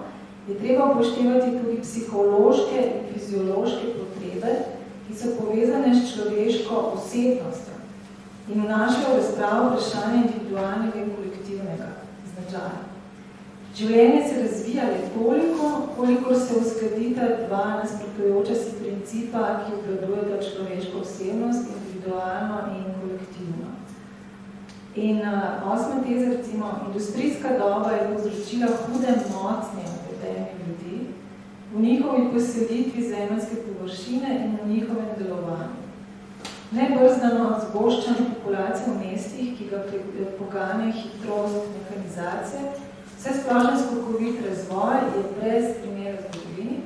je treba upoštevati tudi psihološke in fiziološke potrebe, ki so povezane s človeško osebnostjo in vnašajo v razpravo vprašanje individualnega in kolektivnega značaja. Življenje se razvija le toliko, kolikor se uskladita dva nasprotujoča si principa, ki obvladujeta človeško osebnost, individualno in kolektivno. In 8. teza, recimo, industrijska doba je povzročila hude mocnje v vedenju ljudi, v njihovi poselitvi zemeljske površine in v njihovem delovanju. Nebrzdano zgoščanje populacije v mestih, ki ga poganja hitrost mehanizacije, vse splošno skokovit razvoj je brez primera zgodovini,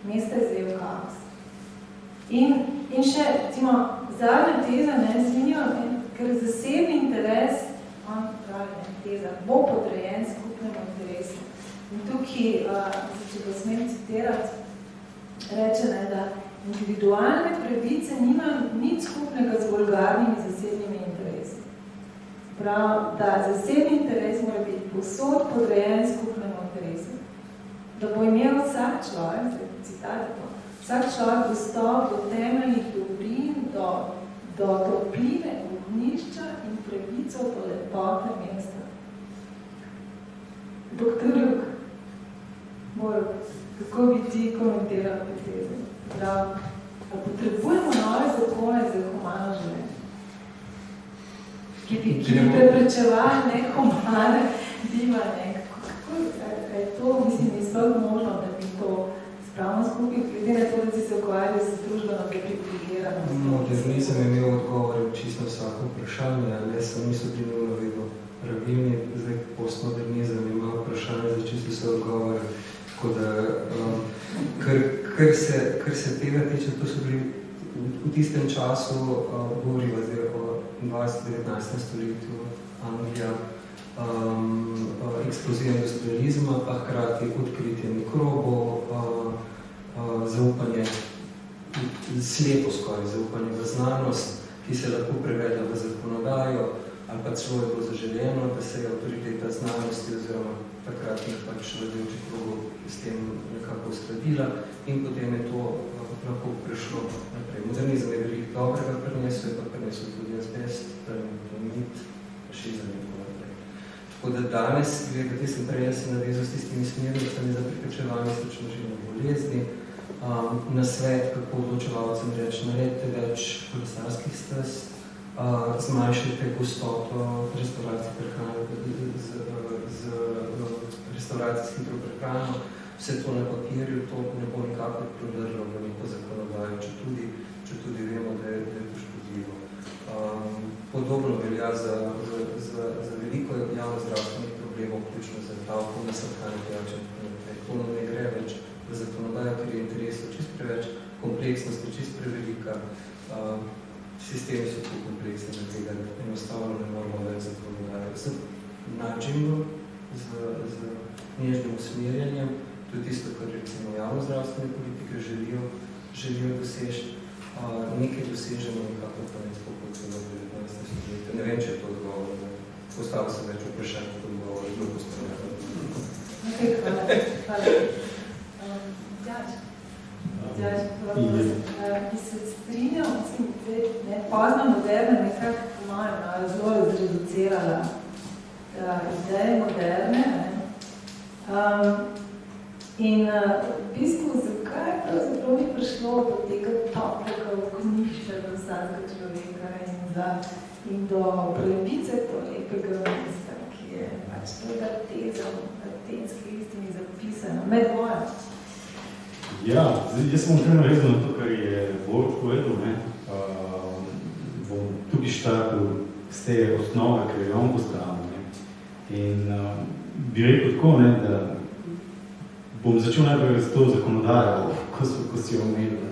mesta je zelo kaos. In še, recimo, zadnja teza, zvinijo, ker zasebni interes, on pravi, teza, bo podrejen skupnemu interesu. In tukaj, če ga smem citirati, reče, da individualne pravice nima nič skupnega z vulgarnimi zasebnimi interesi. Prav, da zasebni interes mora biti povsod podrejen skupnemu interesu, da bo imel vsak človek, vsak človek dostop do temeljnih dobrin, do topline, ognjišča in pravico do lepote mesta. Doktor Juk, kako bi ti komentiral te teze? Prav, da potrebujemo nove zakone za humano življenje, ki bi preprečevali nehumane bivanje. Kako je to, mislim, je sploh možno, da bi to spravno skupaj, glede na to, da si se ukvarjali s družbeno deprivilegiranost? Modernizem je imel odgovore čisto vsako vprašanje, ali sem niso bili nujno vedno pravilni, zdaj postmodernizem ima vprašanje za čisto vse odgovore. Tako da, kar se tega tiče, to so bili v tistem času, govoriva zdaj o 20-19. stoletju Anglija, eksplozija industrializma, pa hkrati odkritje mikrobov, zaupanje, slepo skoraj zaupanje v znanost, ki se lahko prevede v zakonodajo, ali pa celo je bilo zaželjeno, da se je avtoriteta znanosti oziroma takratnih pač vladajočih krogov s tem nekako uskladila in potem je to lahko prešlo naprej. Modernizem je veliko dobrega prinesel, pa prinesel tudi azbest, termit, fašizem in tako naprej. Tako da danes, gledajte, sem prej se navezal s tistimi smernicami za preprečevanje srčno-žilne bolezni, na svet, kako odločevalcem reči, naredite več kolesarskih stez, zmanjšajte gostoto restauracij prehrane z restauracijskim prehrano, vse to na papirju, to ne bo nikakor prodržalo v neko zakonodajo, če tudi vemo, da je škodljivo. Podobno velja za veliko javno zdravstvenih problemov, vključno za alkohol, nasrkanje pijače. To ne gre več v zakonodajo, ker je interesov čist preveč, kompleksnost je čist prevelika, sistemi so tako kompleksni, da tega enostavno ne moramo več zakonodajo. Z načinno, z nežnim usmerjanjem, to je tisto, kar recimo javno zdravstvene politike želijo doseči, nekaj dosežemo, nekako pa ne spokoj celo v 19. stoletju. Ne vem, če je to odgovor, da postavil se več vprašanj kot odgovor, je bilo postavljeno. Hvala. Bi se strinjal, pozna moderna nekako zelo zreducirala ideje moderne. In v bistvu, zakaj pravzaprav ni prišlo do tega toplega okonišča do vsakega človeka in do pravice to lepega mesta, ki je pač tega teza v atenski listini zapisano, med vojo. Ja, jaz sem vam navezal na to, kar je Borut povedal, bom tudi štartil z te osnove, ker je on postavil. In bi rekel tako, da bom začel najprej z to zakonodajo, ko si jo omenil.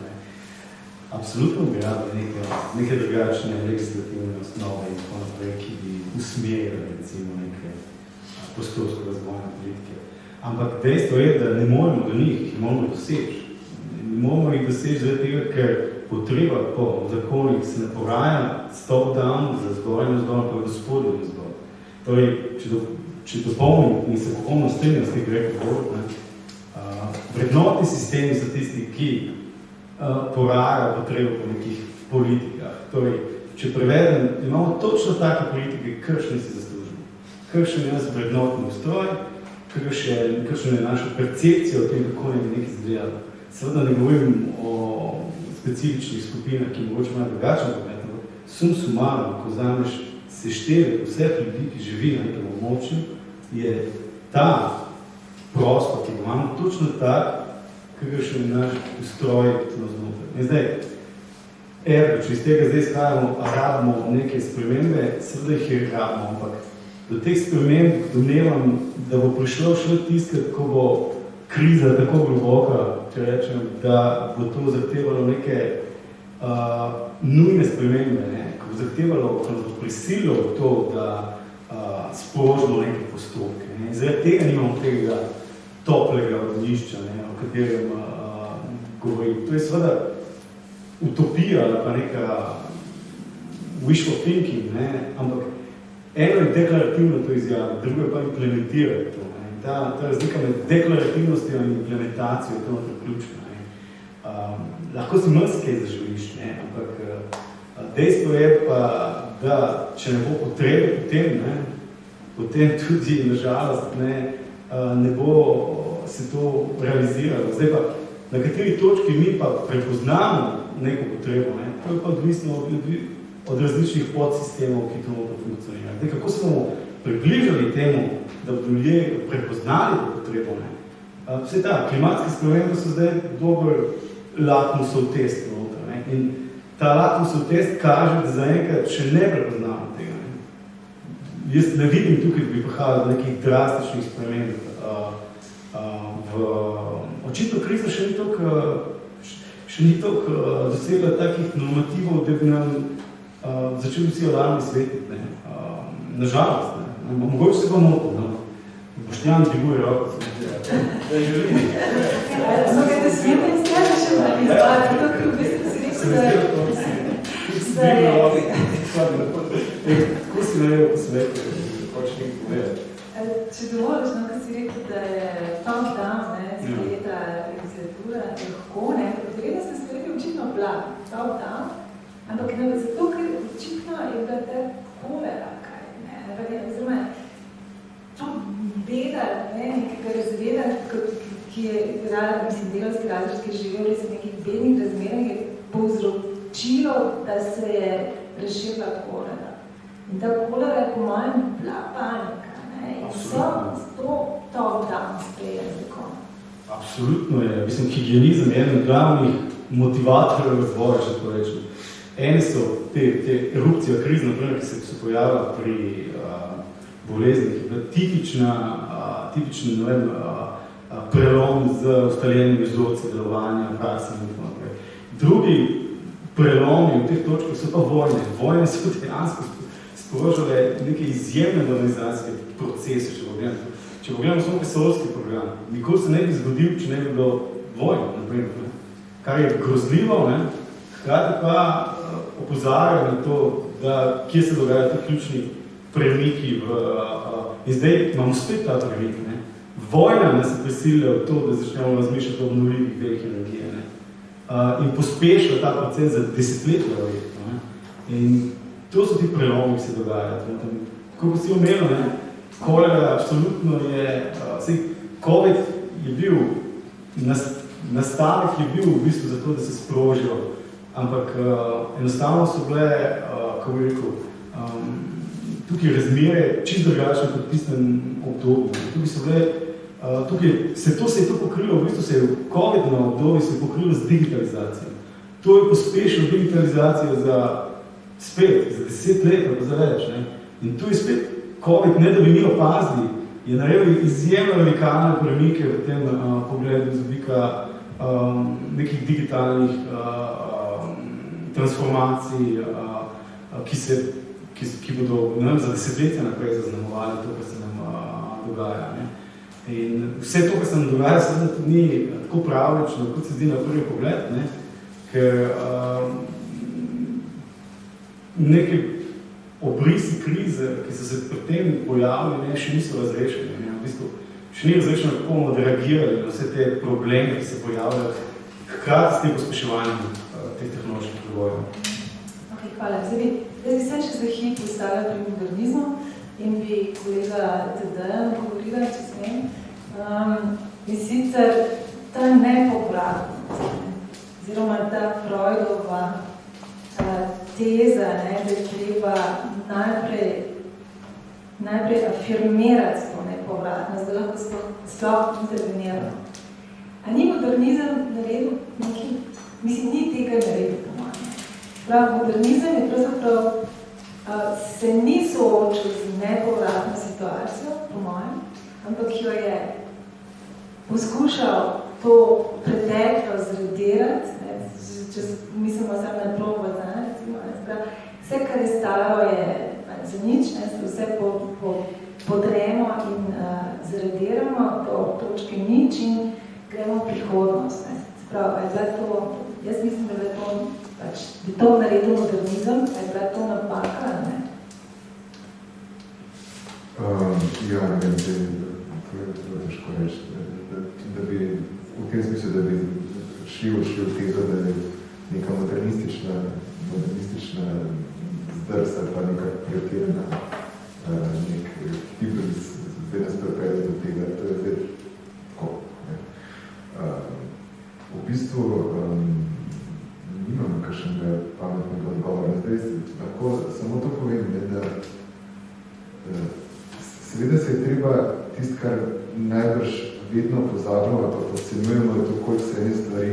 Absolutno bi rabili neke drugačne legislativne osnove in tako naprej, ki bi usmerili recimo neke prostorsko razvojne politike. Ampak dejstvo je, da ne moremo do njih, jih moramo doseči. Ne moramo jih doseči zaradi tega, ker potreba po zakonih se ne poraja stop-down za zgoraj na zgoraj, pa je gospodin na zgoraj. Torej, če dopolnim in se popolno strinjam s tega rekel, vrednotni sistemi so tisti, ki porajajo potrebo po nekih politikah. Torej, če prevedem, imamo točno take politike, kršne si zaslužimo. Kršen je nas vrednotni ustroj, kršen je naša percepcija o tem, kako ne bi nekaj izgledalo. Seveda ne govorim o specifičnih skupinah, ki mogoče imajo drugačen pogled, ampak sum sumarno, ko vzameš seštevek vseh ljudi, ki živi na nekem območju, je ta prostor, ki imamo točno tak, kakšen je naš ustroj znotraj. In zdaj, če iz tega zdaj skajamo, a rabimo neke spremembe, seveda jih je rabimo, ampak do teh sprememb domnevam, da bo prišlo šele tiskrat, ko bo kriza tako globoka, če rečem, da bo to zahtevalo neke nujne spremembe, ko bo zahtevalo, ko bo prisililo to, da sprožimo neke postopke. In zdaj tega nimamo tega toplega odnišča, o katerem govorim. To je seveda utopija ali pa neka wishful thinking, ampak eno je deklarativno to izjaviti, drugo je pa implementirati to. Ta razlika med deklarativnostjo in implementacijo je to ključno. Lahko si mrskaj zaželiš, ampak dejstvo je pa, da če ne bo potrebe potem tudi, nažalost, ne bo se to realiziralo. Zdaj pa, na kateri točki mi pa prepoznamo neko potrebo, to je pa odvisno od različnih podsistemov, ki to funkcionirajo. Zdaj, kako se bomo približali temu, da bodo ljudje prepoznali to potrebo? Vse ta, klimatske spremembe so zdaj dober lakmusov test. In ta lakmusov test kaže, da zaenkrat še ne prepoznamo tega. Jaz ne vidim tukaj, da bi prihajalo do nekih drastičnih sprememb. Očitno kriza še ni toliko dosegla takih normativov, da bi nam začeli vsi alarmi svetiti. Nažalost, mogoče se pa motim. Boštjan dviguje roko. Da je želim. Mnogo te smijete in stvari še vam izbaviti, to, ker v bistvu si rekel, Kako si najel po svetu, da hočeš nekaj povedati? Če dovoliš, ko si rekel, da je top-down, sprejeta legislatura, lahko, potrebno ste sprejeli očitno bila top-down, ampak zato, ker očitno je bila ta kolera, oziroma to beda, nekega razreda, ki je delavski razred, ki je živel v nekih bednih razmerah, je povzročilo, da se je razširila kolera. In ta kolera je po mojem bila panika. In so to top-down sprejeli zakon. Absolutno je. Mislim, higienizem je eden glavnih motivatorjev razvoja, če to rečem. Ene so te erupcije kriz, naprimer, ki se pojavlja pri boleznih, je bila tipičen ne vem, prelom z ustaljenimi vzorci delovanja, praksami in tako naprej. Drugi prelomi v teh točkah so pa vojne. Vojne so dejansko sprožile neke izjemne organizacijske procese, če pogledamo samo pesolski program. Nikoli se ne bi zgodil, če ne bi bilo vojne, naprimer, kar je grozljivo, hkrati pa opozarjajo na to, da kje se dogajajo ti ključni premiki in zdaj imamo spet ta premik. Vojna nas je prisilila v to, da začnemo razmišljati o obnovljivih delih energije. In pospešila ta proces za desetletja verjetno. In to so ti prelomi, ki se dogajajo. Tako kot si omenil, kolera absolutno je, COVID je bil, nastavek je bil v bistvu zato, da se sprožijo, ampak enostavno so bile, kako bi rekel, tukaj razmere čisto drugačne kot v tistem obdobju. Tukaj so bile, se je to pokrilo, v bistvu se je COVID-no obdobje se je pokrilo z digitalizacijo. To je pospešilo digitalizacijo za 10 let, ali pa za več. In tu je spet COVID, ne da bi mi opazili, je naredil izjemno radikalne premike v tem pogledu z vidika nekih digitalnih transformacij, ki bodo za desetletja naprej zaznamovali to, kar se nam dogaja. In vse to, kar se nam dogaja, seveda tudi ni tako pravlično, kot se zdi na prvi pogled, ker neke obrisi krize, ki so se pri tem pojavili, še niso razrešeni. V bistvu, še ni razrešeno, kako bomo reagirali na vse te probleme, ki se pojavljajo, hkrati s tem pospeševanjem teh tehnoloških razvojev. Ok, hvala. Zdaj bi se še za hip ustavila pri modernizmu in bi kolega Tadeja govorila, če smem. In sicer ta nepovratnost, oziroma ta Freudova teza, da je treba najprej afirmirati to nepovratnost, da lahko sploh interveniramo. A ni modernizem naredil nekaj? Mislim, ni tega naredil, po mojem. Modernizem je pravzaprav se ni soočil z nepovratno situacijo, po mojem, ampak jo je poskušal to preteklo zredirati, če mislimo samo na probati, vse, kar je stalo, je za nič, vse podremo in zrediramo do točke nič in gremo v prihodnost. Jaz mislim, da bi to naredil modernizem, da je bila to napaka, ne? Ja, ne vem, to je težko reči, da bi v tem smislu, da bi šli v tezo, da je neka modernistična zdrs ali pa neka pretirana nek hibrid, zdaj nas prepelje do tega, to je zdaj tako. V bistvu nimam kakšnega pametnega odgovora. Zdaj lahko samo to povem, da seveda se je treba tisto, kar najbrž vedno pozabljamo, pa podcenjujemo, je to, koliko se ene stvari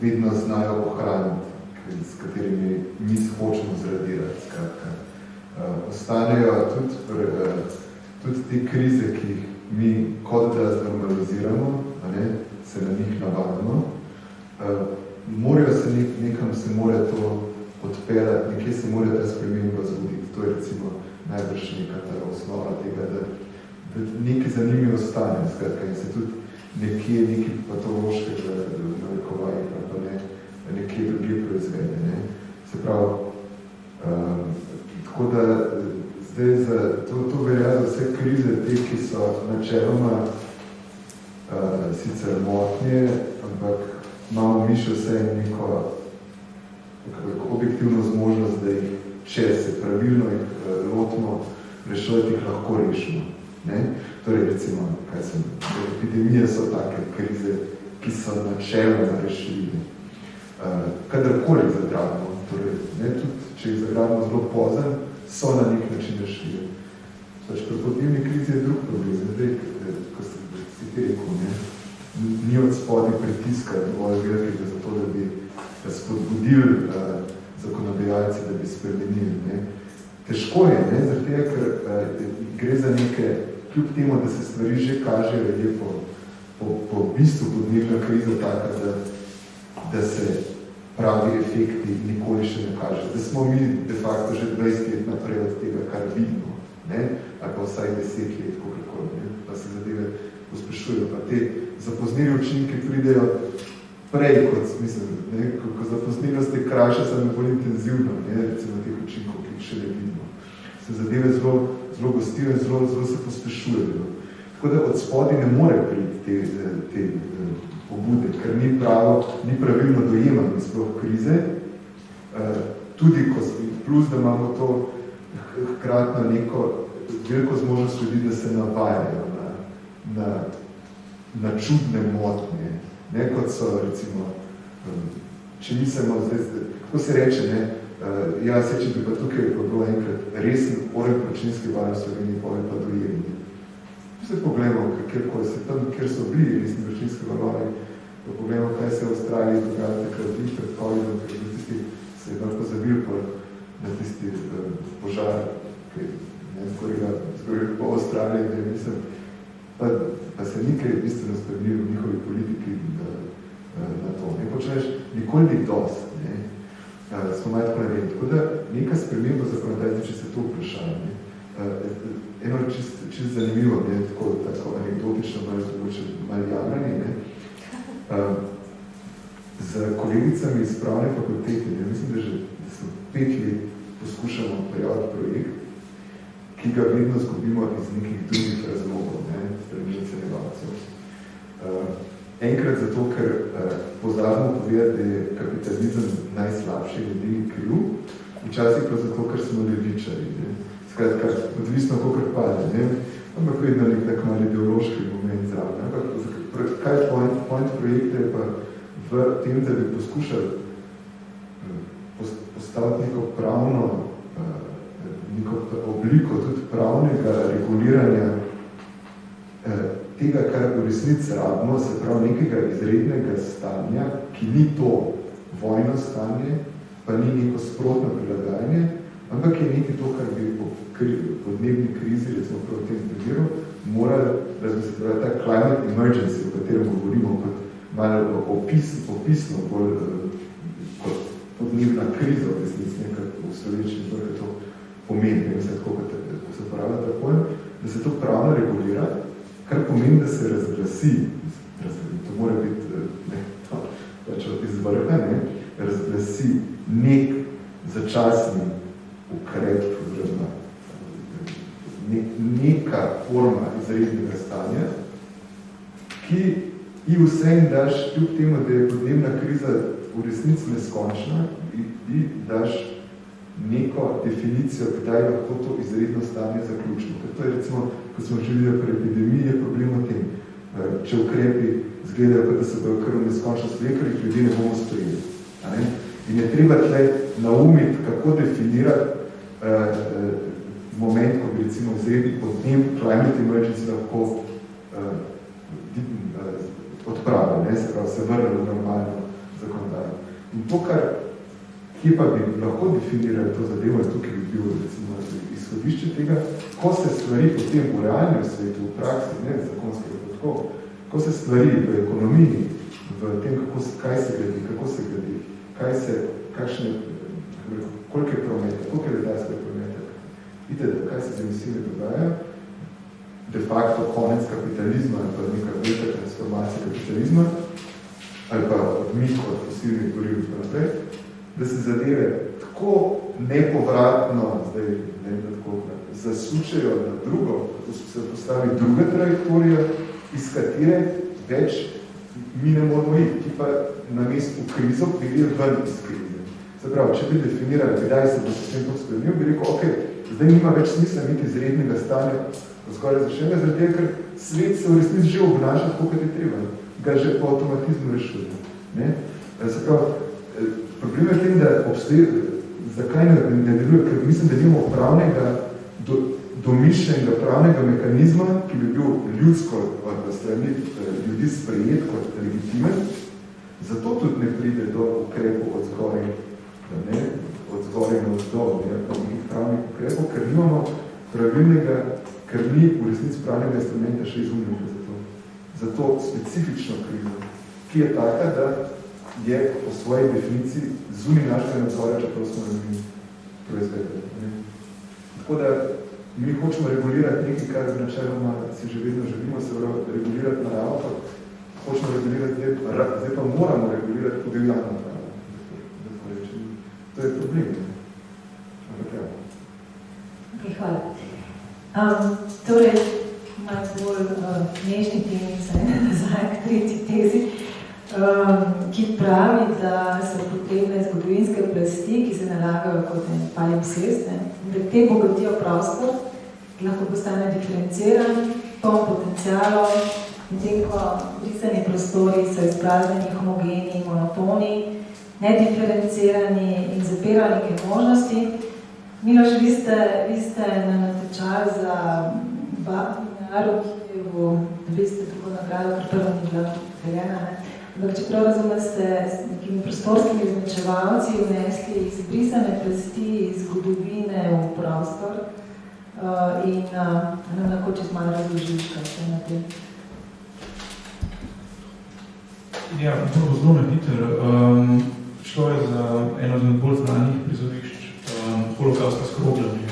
vedno znajo ohraniti, s katerimi mi hočemo zradirati. Skratka, ostanejo tudi te krize, ki jih mi kot da znormaliziramo, se na njih navadimo, morajo se nekam se mora to odpeljati, nekje se mora ta sprememba zgoditi. To je recimo najbrž neka ta osnova tega, da nekaj za njimi ostane, skratka, in se tudi nekje nekaj patološkega navekovaji, pa ne, nekje druge proizvede. Se pravi, tako da zdaj to velja za vse krize, te, ki so načeloma sicer motnje, ampak imamo mi še vse neko objektivno zmožnost, da jih, če se pravilno jih lotimo, rešovati jih lahko rešimo. Torej, recimo, epidemije so take krize, ki so načeloma rešljive. Kadarkoli jih zagrabimo, torej, tudi če jih zagrabimo zelo pozen, so na nek način rešljive. Pri podnebni krizi je drug problem. Zdaj, ko si ti rekel, ni od spodaj pritiska dovolj velikega za to, da bi spodbudili zakonodajalce, da bi spremenili. Ne. Težko je, ne, zaradi tega, ker gre za neke, kljub temu, da se stvari že kažejo, je po bistvu podnebna kriza taka, da se pravi efekti nikoli še ne kaže. Da smo mi de facto že 20 let naprej od tega, kar vidimo, ne, ali pa vsaj 10 let, kako pa se zadeve pospešujejo. Pa te zapozneli učinki pridejo prej, kot mislim, ne, ko zapozneljost je krajša, samo bolj intenzivno, ne, recimo teh učinkov, ki jih še ne vidimo. Se zadeve zelo gostijo in zelo se pospešujejo. Tako da od spodi ne more priti te pobude, ker ni pravilno dojemanje sploh krize, tudi plus, da imamo to hkratno neko veliko zmožnost ljudi, da se navajajo na čudne motnje, ne kot so recimo, če mislimo zdaj, kako se reče, ne, če bi pa tukaj bilo enkrat resen orepročinski val v Sloveniji, pa dojemni. Se pogledamo, kjer so bili resni vročinski valovi, pa pogledamo, kaj se v Avstraliji dogaja takrat pred COVID-om, ker je tisti, se je lahko zabil na tisti požar, ki je zgoril po Avstraliji, ne, mislim, pa se nikaj bistveno spremenil v njihovi politiki na to. Ne počneš nikoli ni dost, ne, smo malo tako naredili. Tako da neka sprememba zakonodajstva, če se to vprašanje, eno čist zanimivo, ne, tako anekdotično, malo jadrani, ne. Z kolegicami iz pravne fakultete, ne, mislim, da smo 5 let poskušamo prijaviti projekt, ki ga vedno zgubimo iz nekih drugih razlogov, ne, strani ocenjevalcev. Enkrat zato, ker pozabimo povedati, da je kapitalizem najslabši ljudi kriv, včasih pa zato, ker smo levičari, ne. Skratka, odvisno, kolikor pade, ne? Ampak vedno nek tak malo ideološki moment zraven. Ampak kaj je point projekta je pa v tem, da bi poskušali postaviti neko pravno, neko obliko tudi pravnega reguliranja tega, kar v resnici rabimo, se pravi nekega izrednega stanja, ki ni to vojno stanje, pa ni neko sprotno prilagajanje, ampak je nekaj to, kar bi po podnebni krizi, recimo prav v tem primeru, morali razmisliti, ta climate emergency, o katerem govorimo kot malo opisno bolj kot podnebna kriza, v resnici nekaj v slovenščini, kaj to pomeni, ne vse tako, ko se uporablja ta pojem, da se to pravno regulira, kar pomeni, da se razglasi, to mora biti iz vrha, razglasi nek začasni ukrep, oziroma neka forma izrednega stanja, ki ji vsem daš, kljub temu, da je podnebna kriza v resnici neskončna, ji daš neko definicijo, kdaj lahko to izredno stanje zaključimo. Ker to je recimo, ko smo želeli pri epidemiji, je problem o tem. Če ukrepi zgledajo, da se bojo kar v neskončno slekali, ljudi ne bomo sprejeli. In je treba tle naumiti, kako definirati moment, ko bi recimo izredni podnebni climate emergency lahko odpravili, se vrnili v normalno zakonodajo. In to, kje pa bi lahko definirali to zadevo, tukaj bi bil recimo izhodišče tega, ko se stvari potem v realnem svetu, v praksi, ne zakonskega podkova, ko se stvari v ekonomiji, v tem, kaj se gledi, kako se gledi, koliko je prometa, koliko je letalskega prometa. Vidite, kaj se z emisijami dogaja, de facto konec kapitalizma ali pa neka velika transformacija kapitalizma ali pa odmik od fosilnih goriv in naprej, da se zadeve tako nepovratno zasučajo na drugo, da se postavi druga trajektorija, iz katere več mi ne moramo iti, ki pa na mestu krizo pride ven iz krize. Se pravi, če bi definirali, kdaj se bo sistem to spremenil, bi rekel, ok, zdaj nima več smisla imeti izrednega stanja skoraj začenega, zaradi tega, ker svet se v resnici že obnaša tako, kot je treba. Ga že po avtomatizmu rešuje. Se pravi, problem je v tem, da obstoji, zakaj ne deluje, ker mislim, da nimamo pravnega, domišljenega pravnega mehanizma, ki bi bil ljudsko od strani ljudi sprejet kot legitimen, Zato tudi ne pride do ukrepov od zgoraj na vzdolj, pa nekih pravnih ukrepov, ker nimamo pravilnega, ker ni v resnici pravnega instrumenta še izumljeno za to. Zato specifično krizo, ki je taka, da je po svoji definiciji zunaj našega nadzora, čeprav smo mi proizvedeli. Tako da mi hočemo regulirati nekaj, kar z načeloma si že vedno želimo, se regulirati naravo, pa hočemo regulirati, zdaj pa moramo regulirati tudi javno naravo. To je problem. Okay, hvala. Torej, malo bolj nežni temi se nazaj k tretji tezi, ki pravi, da so potrebne zgodovinske plasti, ki se nalagajo kot en palimpsest, da te bogatijo prostor, ki lahko postane diferenciran, poln potencialov, medtem ko brisani prostori so izprazneni, homogeni, monotoni, nediferencirani in zapirajo neke možnosti. Miloš, vi ste na natečaju za narod, ki je v bistvu tako nagrado, ker prvo ni bila veljena, ampak čeprav razumem, ste s nekimi prostorskimi označevalci vnesli izbrisane plasti iz zgodovine v prostor in nam lahko čez malo razložiš, kaj ste na tem. Ja, prvo zelo na hiter. Šlo je za eno od bolj znanih prizorišč holokausta s kroglami,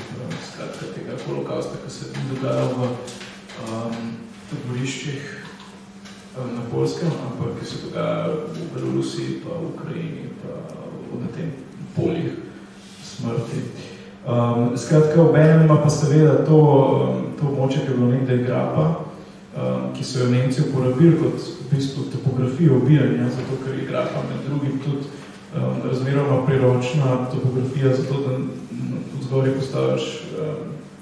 skratka tega holokausta, ki se je dogajal v taboriščih na Poljskem, ampak ki se dogaja v Belorusiji, pa v Ukrajini, pa na tem poljih smrti. Skratka, obenem ima pa seveda to območje, ki je bilo nekdaj grapa, ki so jo Nemci uporabili kot v bistvu topografijo ubijanja, zato ker je grapa med drugim tudi razmeroma priročna topografija, zato da vzgoraj postaviš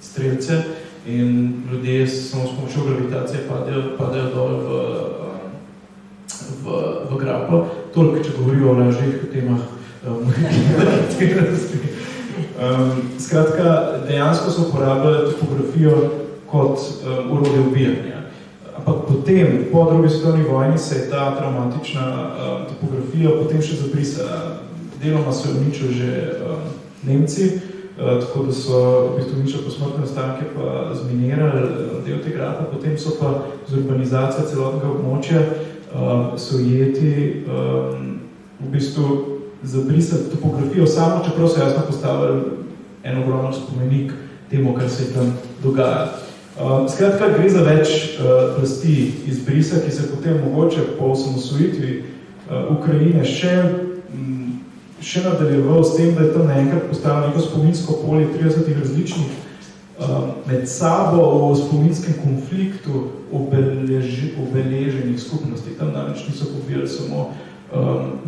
strelce in ljudje samo s pomočjo gravitacije padajo dol v grapo. Toliko, če govorijo o lažjih temah. Skratka, dejansko so uporabljali topografijo kot orodje ubijanja. Ampak potem, po drugi svetovni vojni, se je ta traumatična topografija potem še zabrisala. Deloma so jo uničili že Nemci, tako da so v bistvu uničili posmrtne ostanke pa zminirali del te grape, potem so pa z urbanizacijo celotnega območja Sovjeti v bistvu zabrisali topografijo samo, čeprav so jasno postavili en ogromen spomenik temu, kar se je tam dogaja. Skratka, gre za več plasti izbrisa, ki se potem mogoče po osamosvojitvi Ukrajine še nadaljeval s tem, da je tam naenkrat postavilo neko spominsko polje 30 različnih med sabo v spominskem konfliktu obeleženih skupnosti. Tam namreč niso pobijali samo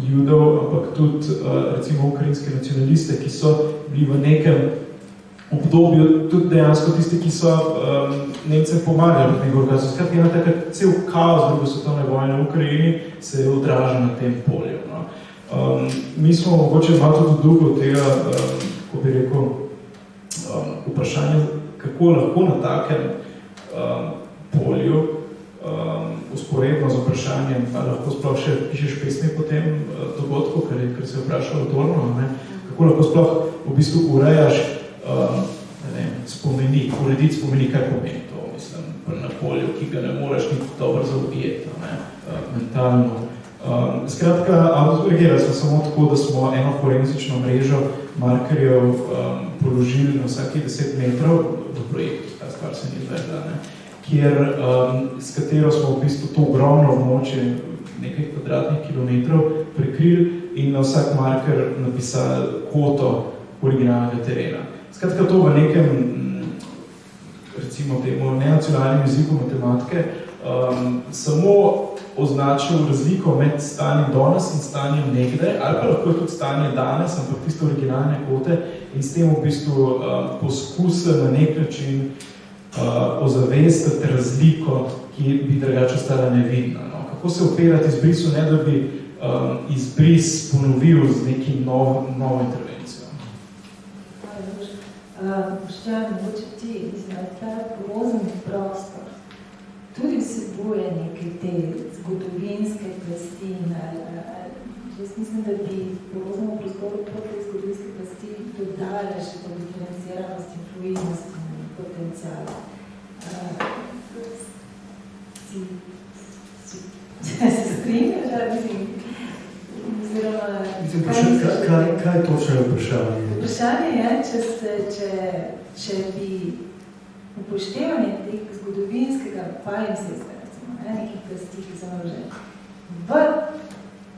Judov, ampak tudi recimo ukrajinske nacionaliste, ki so bili v nekem obdobju, tudi dejansko tisti, ki so Nemcem pomagali v nekaj orgazmu. Skratka, ena taka cel kaos druge svetovne vojne v Ukrajini se je odražal na tem polju. No. Mi smo mogoče malo tudi dugo tega, kako bi rekel, vprašanje, kako lahko na takem polju, usporedno z vprašanjem, ali lahko sploh še pišeš pesmi po tem dogodku, ker se je vprašalo Adorno, kako lahko sploh v bistvu urejaš spomenik, urediti spomenik, kaj pomeni to, mislim, na polju, ki ga ne moreš niti dobro zaobjeti, mentalno. Skratka, reagirali smo samo tako, da smo eno forenzično mrežo markerjev položili na vsakih 10 metrov v projektu, ta stvar se ni izvedla, s katero smo v bistvu to ogromno območje, nekaj kvadratnih kilometrov, prekrili in na vsak marker napisali kvoto originalnega terena. Skratka, to v nekem, recimo temu, nenacionalnem jeziku matematike, samo označil razliko med stanjem danes in stanjem nekdaj, ali pa lahko je tudi stanje danes, ampak tiste originalne kvote in s tem v bistvu poskuse na nek način ozavestiti razliko, ki bi drugače ostala nevidna. No? Kako se operati izbrisu, ne da bi izbris ponovil z nekim novo intervencijo. Boštjan, mogoče ti, mislim, da ta porozni prostor tudi vsebuje nekaj te zgodovinske plasti, Jaz mislim, da bi poroznemu prostoru po tej zgodovinske plasti dodala še to diferenciranost in fluidnost in potencial. Se strinjaš, da mislim, kaj točno je vprašanje? Vprašanje je, če bi upoštevanje teh zgodovinskega palimpsestja, recimo, nekih plasti, ki so naložene,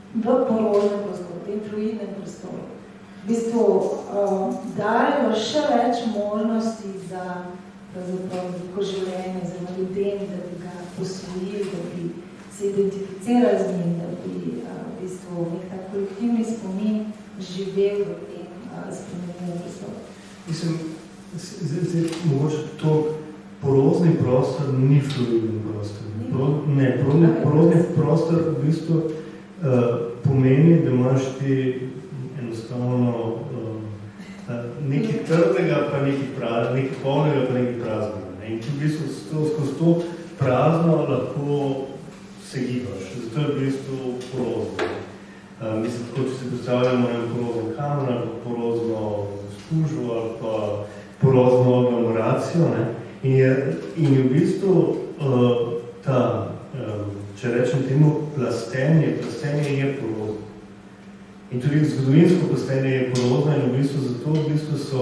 v poroznem prostoru, v tem fluidnem prostoru, v bistvu dajo še več možnosti za veliko življenje, za ljudem, da bi ga posvojili, da bi se identificirali z njim, da bi v bistvu nek tak kolektivni spomin živel v tem spremenjenem prostoru. Mislim, zdaj mogoče to porozni prostor ni fluidni prostor. Porozni prostor v bistvu pomeni, da imaš ti enostavno nekaj trdega, pa nekaj polnega, pa nekaj praznega. In ti v bistvu skozi to prazno lahko se gibaš. Zato je v bistvu porozno. Mislim, tako, če se predstavljamo en porozno kamen, ali porozno spužo, ali pa porozno aglomeracijo. In je v bistvu ta, če rečem temu, plastenje je porozno. In tudi zgodovinsko plastenje je porozno in v bistvu zato v bistvu so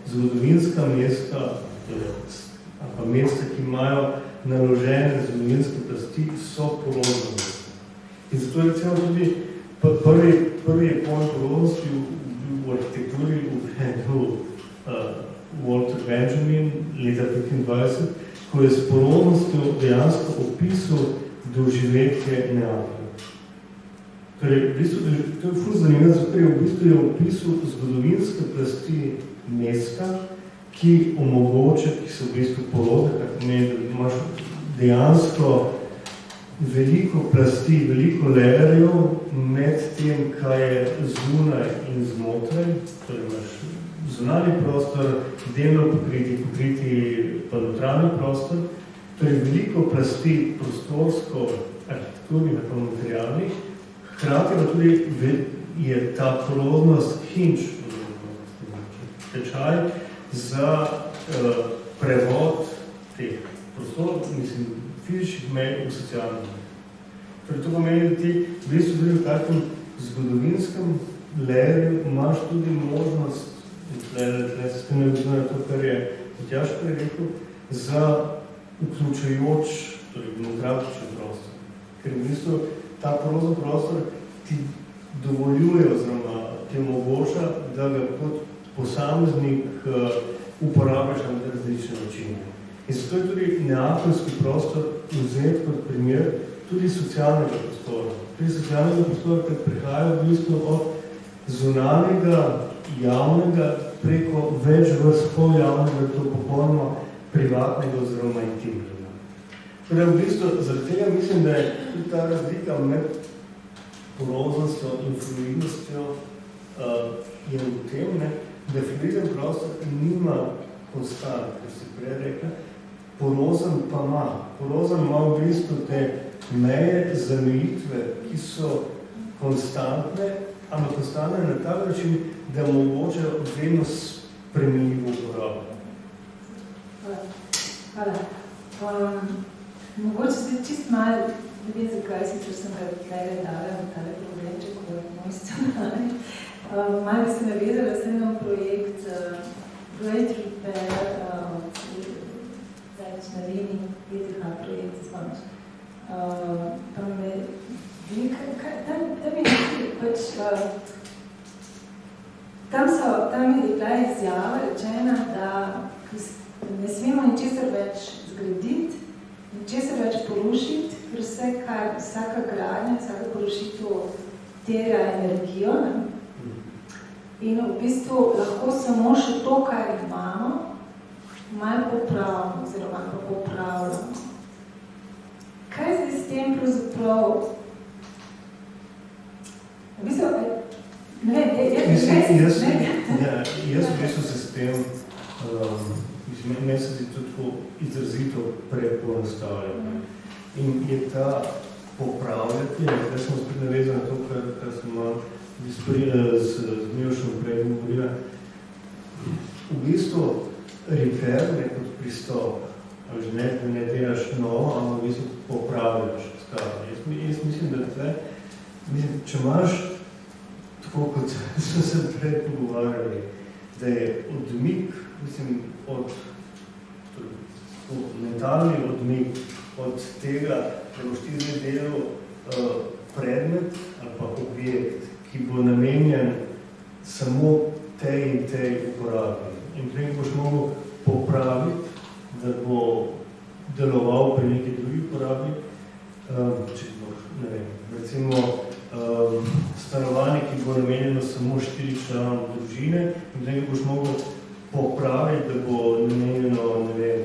zgodovinska mesta, ali pa mesta, ki imajo naložene zgodovinske plasti, so porozne mesta. In zato recimo tudi prvi je pojem poroznosti v arhitekturi uvedel Walter Benjamin leta 25, ko je s poroznostjo dejansko opisal doživetje Neaplja. Torej, v bistvu, to je ful zanimivo, zato je v bistvu opisal zgodovinske plasti mesta, ki omogoča, ki so v bistvu porozne, kar pomeni, da imaš dejansko veliko plasti, veliko layerjev med tem, kaj je zunaj in znotraj. Torej, imaš zunanji prostor, delno pokriti pa notranji prostor. Torej, veliko plasti prostorsko, arhitekturnih pa materialnih, hkrati pa tudi je ta poroznost hinge, tečaj za prevod teh prostorov, mislim, fizičnih mej v socialnih mej. Torej, to pomeni, da ti v bistvu tudi v takem zgodovinskem layerju imaš tudi možnost, tle se spomnim na to, kar je Matjaž prej rekel, za vključujoč, torej demokratičen prostor. Ker v bistvu ta porozen prostor ti dovoljuje oziroma ti omogoča, da ga kot posameznik uporabljaš na različne načine. In zato je tudi neapeljski prostor vzet kot primer tudi socialnega prostora. Tudi socialnega prostora, ki prihaja v bistvu od zunanjega, javnega, preko več vrst poljavnega, to popolnoma privatnega oziroma intimnega. Torej, v bistvu, zaradi tega mislim, da je tudi ta razlika med poroznostjo in fluidnostjo je v tem, da fluiden prostor nima konstant, ker si prej rekla, porozen pa ima. Porozen ima v bistvu te meje, zamejitve, ki so konstantne, ampak konstantne na tak način, da omogočajo vedno spremenljivo uporabo. Hvala. Mogoče zdaj čist malo, ne vem zakaj si, če sem ga tlele dala v tale problemček v moj scenarij. Malo bi se navezala s enom projekt Great Repair od na liniji ETH projekt, spomniš. Pa me tam je nekaj, pač tam je bila izjava rečena, da ne smemo ničesar več zgraditi, ničesar več porušiti, ker vsaka gradnja, vsaka porušitev terja energijo. In v bistvu lahko samo še to, kar imamo, malo popravimo, oziroma pa popravljamo. Kaj zdaj s tem pravzaprav? V bistvu, ne vem, jaz v bistvu se s tem, meni se zdi tudi izrazito preponastavljeno. In je ta popravljati. Zdaj smo spet navezali na to, kar smo z Milošem prej govorila. V bistvu repair je kot pristop. Ne delaš novo, ampak v bistvu popravljaš skalo. Jaz mislim, da če imaš, tako kot smo se prej pogovarjali, da je odmik, mentalni odmik od tega, da boš ti zdaj delal predmet ali pa objekt, ki bo namenjen samo tej in tej uporabi. In prej boš mogel popraviti, da bo deloval pri neki drugi uporabi, če boš, ne vem, recimo stanovanje, ki bo namenjeno samo 4 članov družine, in prej boš mogel popraviti, da bo namenjeno, ne vem,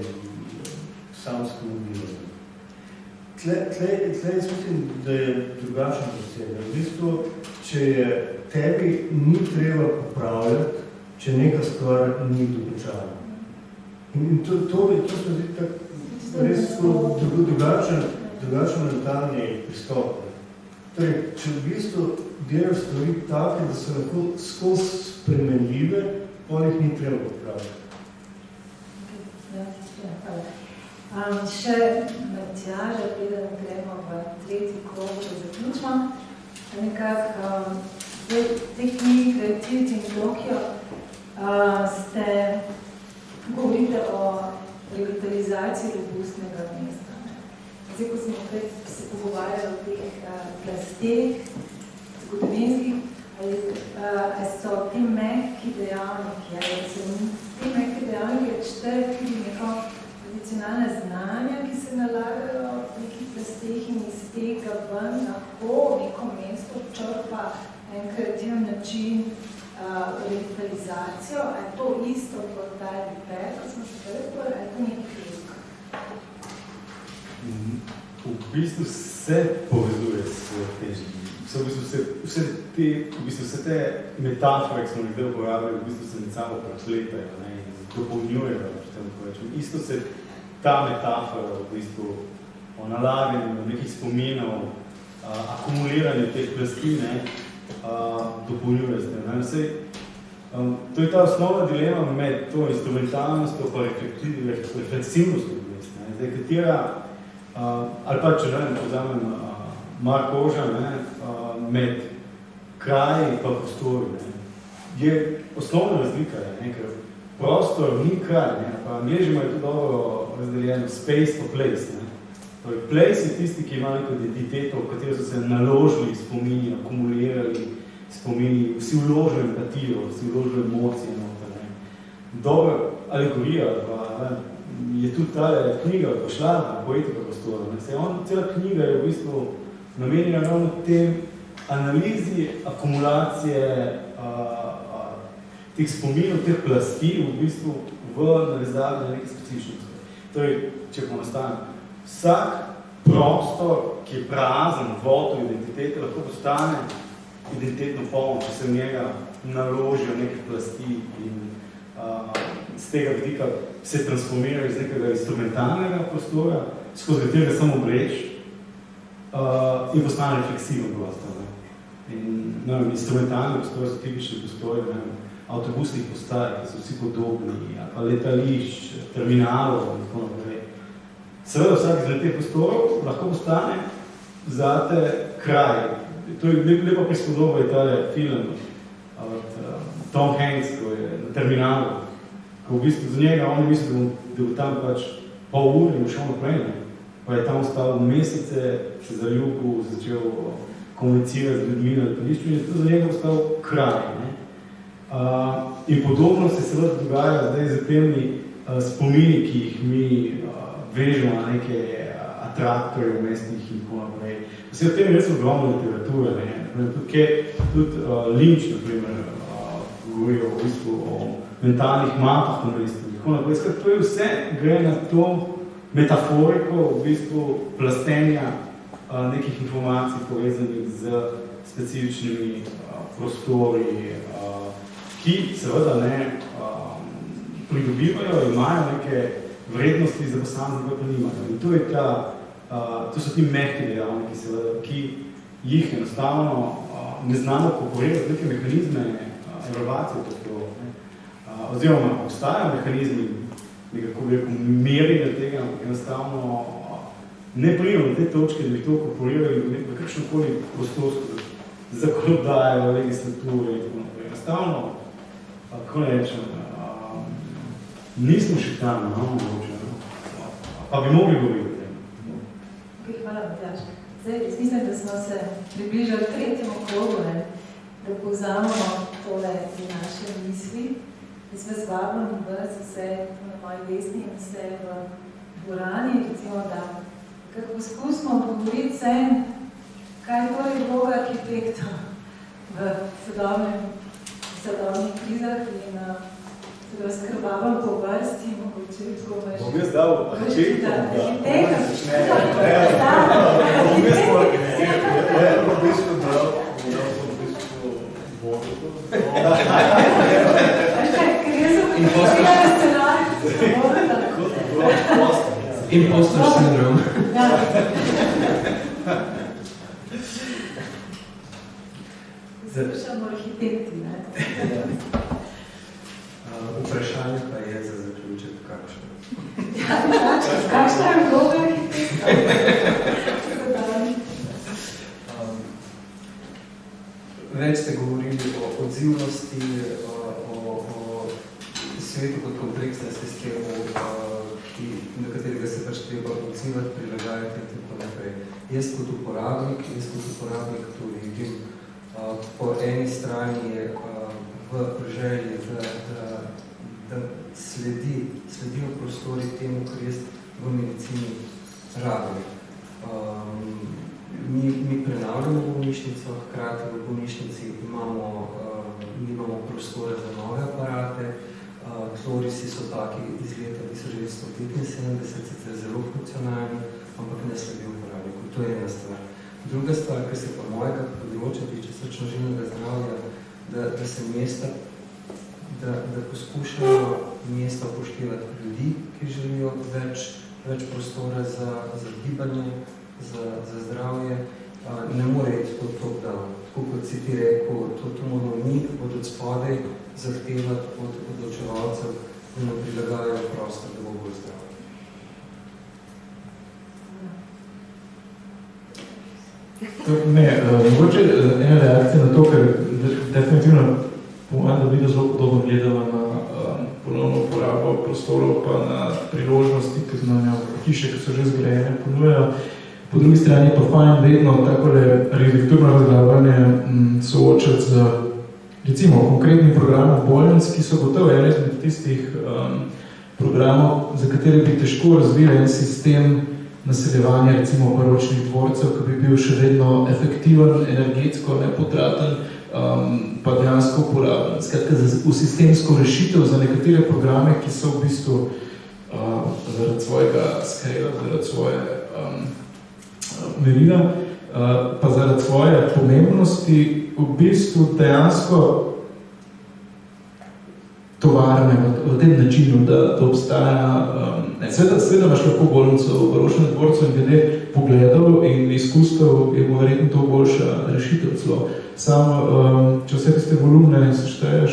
samskemu bilu. Tle mislim, da je drugačen posebej. V bistvu, če tebi ni treba popravljati, če neka stvar ni dokončana. In to smo zdi tako res drugačen mentalni pristop. Torej, če v bistvu delaš stvari take, da so lahko skozi spremenljive, potem jih ni treba popravljati. Še Matjaža, preden gremo v tretji krog, da zaključimo. Nekako, v tej knjigi Creativity in Tokyo ste govorite o revitalizaciji robustnega mesta. Zdaj, ko smo prej se pogovarjali o teh plasteh, zgodovinskih, ali so ti mehki dejavniki, ali so ti mehki dejavniki, čete tudi neko tradicionalne znanja, ki se nalagajo v nekih plasteh in iz tega ven lahko neko mesto črpa en kreativen način revitalizacijo, ali je to isto kot ta repair, ko smo se prvi, ali je to nekaj drug? V bistvu se povezuje s težnjami. Vse te metafore, ki smo nekaj uporabljali, v bistvu se med sabo prepletajo in dopolnjujejo. Isto se ta metafora v bistvu o nalaganju nekih spominov, akumuliranju teh plasti dopolnjuje s tem. To je ta osnovna dilema med to instrumentalnostjo pa refleksivnostjo. Zdaj, katera, ali pa če vzamem Mark Oža, med kraji pa prostori, je osnovna razlika, ker prostor ni kraj, pa angleški imajo to dobro razdeljeno, space pa place. Torej, place je tisti, ki ima neko identiteto, v katero so se naložili spomini, akumulirali spomini, vsi vložili empatijo, vsi vložili emocije noter. Dobra alegorija, pa je tudi ta knjiga pošla, poetika prostora. Cela knjiga je v bistvu namenjena ravno tem analizi, akumulacije teh spominov, teh plasti v bistvu v navezavi na nekaj specifičnosti. Torej, če ponastavim, vsak prostor, ki je prazen, vodo identitete, lahko postane identitetno polno, če se v njega naložijo neke plasti in z tega vidika se transformirajo iz nekega instrumentalnega prostora, skozi katerega samo breč in postane refleksiven prostor. Instrumentalni prostor so tipični prostori, avtobusnih postaj, ki so vsi podobni, pa letališč, terminalov in tako naprej. Seveda vsak izgled teh prostorov lahko postane zate kraj. To je lepa prispodoba je tale film od Tom Hanks, ko je na terminalu, ko v bistvu za njega oni misli, da bo tam pač pol ure in šel naprej, pa je tam ostal mesece, se zaljubil, začel komunicirati z ljudmi na letališču in je to za njega ostal kraj. In podobno se seveda dogaja zdaj z temi spomini, ki jih mi vežemo na neke atraktorje v mestnih in tako naprej. Vse v tem res ogromno literature. Tudi Lynch, naprimer, govori v bistvu o mentalnih mapah na mestu in tako naprej. To je vse gre na to metaforiko v bistvu plastenja nekih informacij povezanih z specifičnimi prostori, ki seveda pridobivajo, imajo neke vrednosti za posameznika, pa nimajo. In to je ta To so ti mehki dejavniki, seveda, ki jih enostavno ne znamo konkurirati, neke mehanizme evalvacije tako, oziroma obstajajo mehanizmi nekako merjenja tega, ampak enostavno ne pridemo na te točke, da bi to konkurirali v kakšnokoli prostorsko zakonodajo, legislature in tako naprej. Enostavno, kako ne rečem, nismo še tam, mogoče, pa bi mogli govoriti. Hvala, Matjaž. Zdaj, mislim, da smo se približali tretjemu krogu, da povzamemo tole naše misli. Jaz vas vabim vas vse na moji desni in vse v dvorani, recimo, da kako poskusimo odgovoriti se, kaj je torej vloga arhitektov v sodobnih krizah in se razkrbavam po vrsti, mogoče tako veš. Bom jaz dal arhitektom, da arhitektom začne. Bom jaz to organiziral. V bistvu bral vodo. Impostor syndrom. Zaprešamo arhitekti, ne? Vprašanje pa je za zaključek kakšno. Kakšna je vloga arhitekta? Več ste govorili o odzivnosti, o svetu kot kompleksnem sistemu, na katerega se pač treba odzivati, prilagajati in tako naprej. Jaz kot uporabnik to vidim. Po eni strani je v želji, da sledijo prostori temu, kar jaz v medicini rabim. Mi prenavljamo bolnišnico, hkrati v bolnišnici imamo prostore za nove aparate, tlorisi so taki iz leta 1975, sicer zelo funkcionalni, ampak ne sledijo uporabniku. To je ena stvar. Druga stvar, ki se pa mojega področja tiče srčno-žilnega zdravja, da se mesta, da poskušajo mesta upoštevati ljudi, ki želijo več prostora za gibanje, za zdravje, ne more iti to top-down. Tako kot si ti rekel, to moramo mi od spodaj zahtevati od odločevalcev, da nam prilagajajo prostor, da bo bolj zdrav. Mogoče ena reakcija na to, ker definitivno da bi zelo podobno gledala na ponovno uporabo prostorov pa na priložnosti, ki znanja hiše, ki so že zgrajene, ponujajo. Po drugi strani pa fajn vedno takole arhitekturno razglabanje soočati z recimo konkretnim programom bolnic, ki so gotovo ene izmed tistih programov, za katere bi težko razvili en sistem naseljevanja recimo baročnih dvorcev, ki bi bil še vedno efektiven, energetsko nepotraten, pa dejansko uporaben. Skratka, v sistemsko rešitev za nekatere programe, ki so v bistvu zaradi svojega skala, zaradi svoje merila, pa zaradi svoje pomembnosti v bistvu dejansko tovarne v tem načinu, da obstaja. Sveda imaš lahko bolnico v baročnem dvorcu in glede pogledov in izkustev je bo verjetno to boljša rešitev celo. Če vse tiste volumne sešteješ,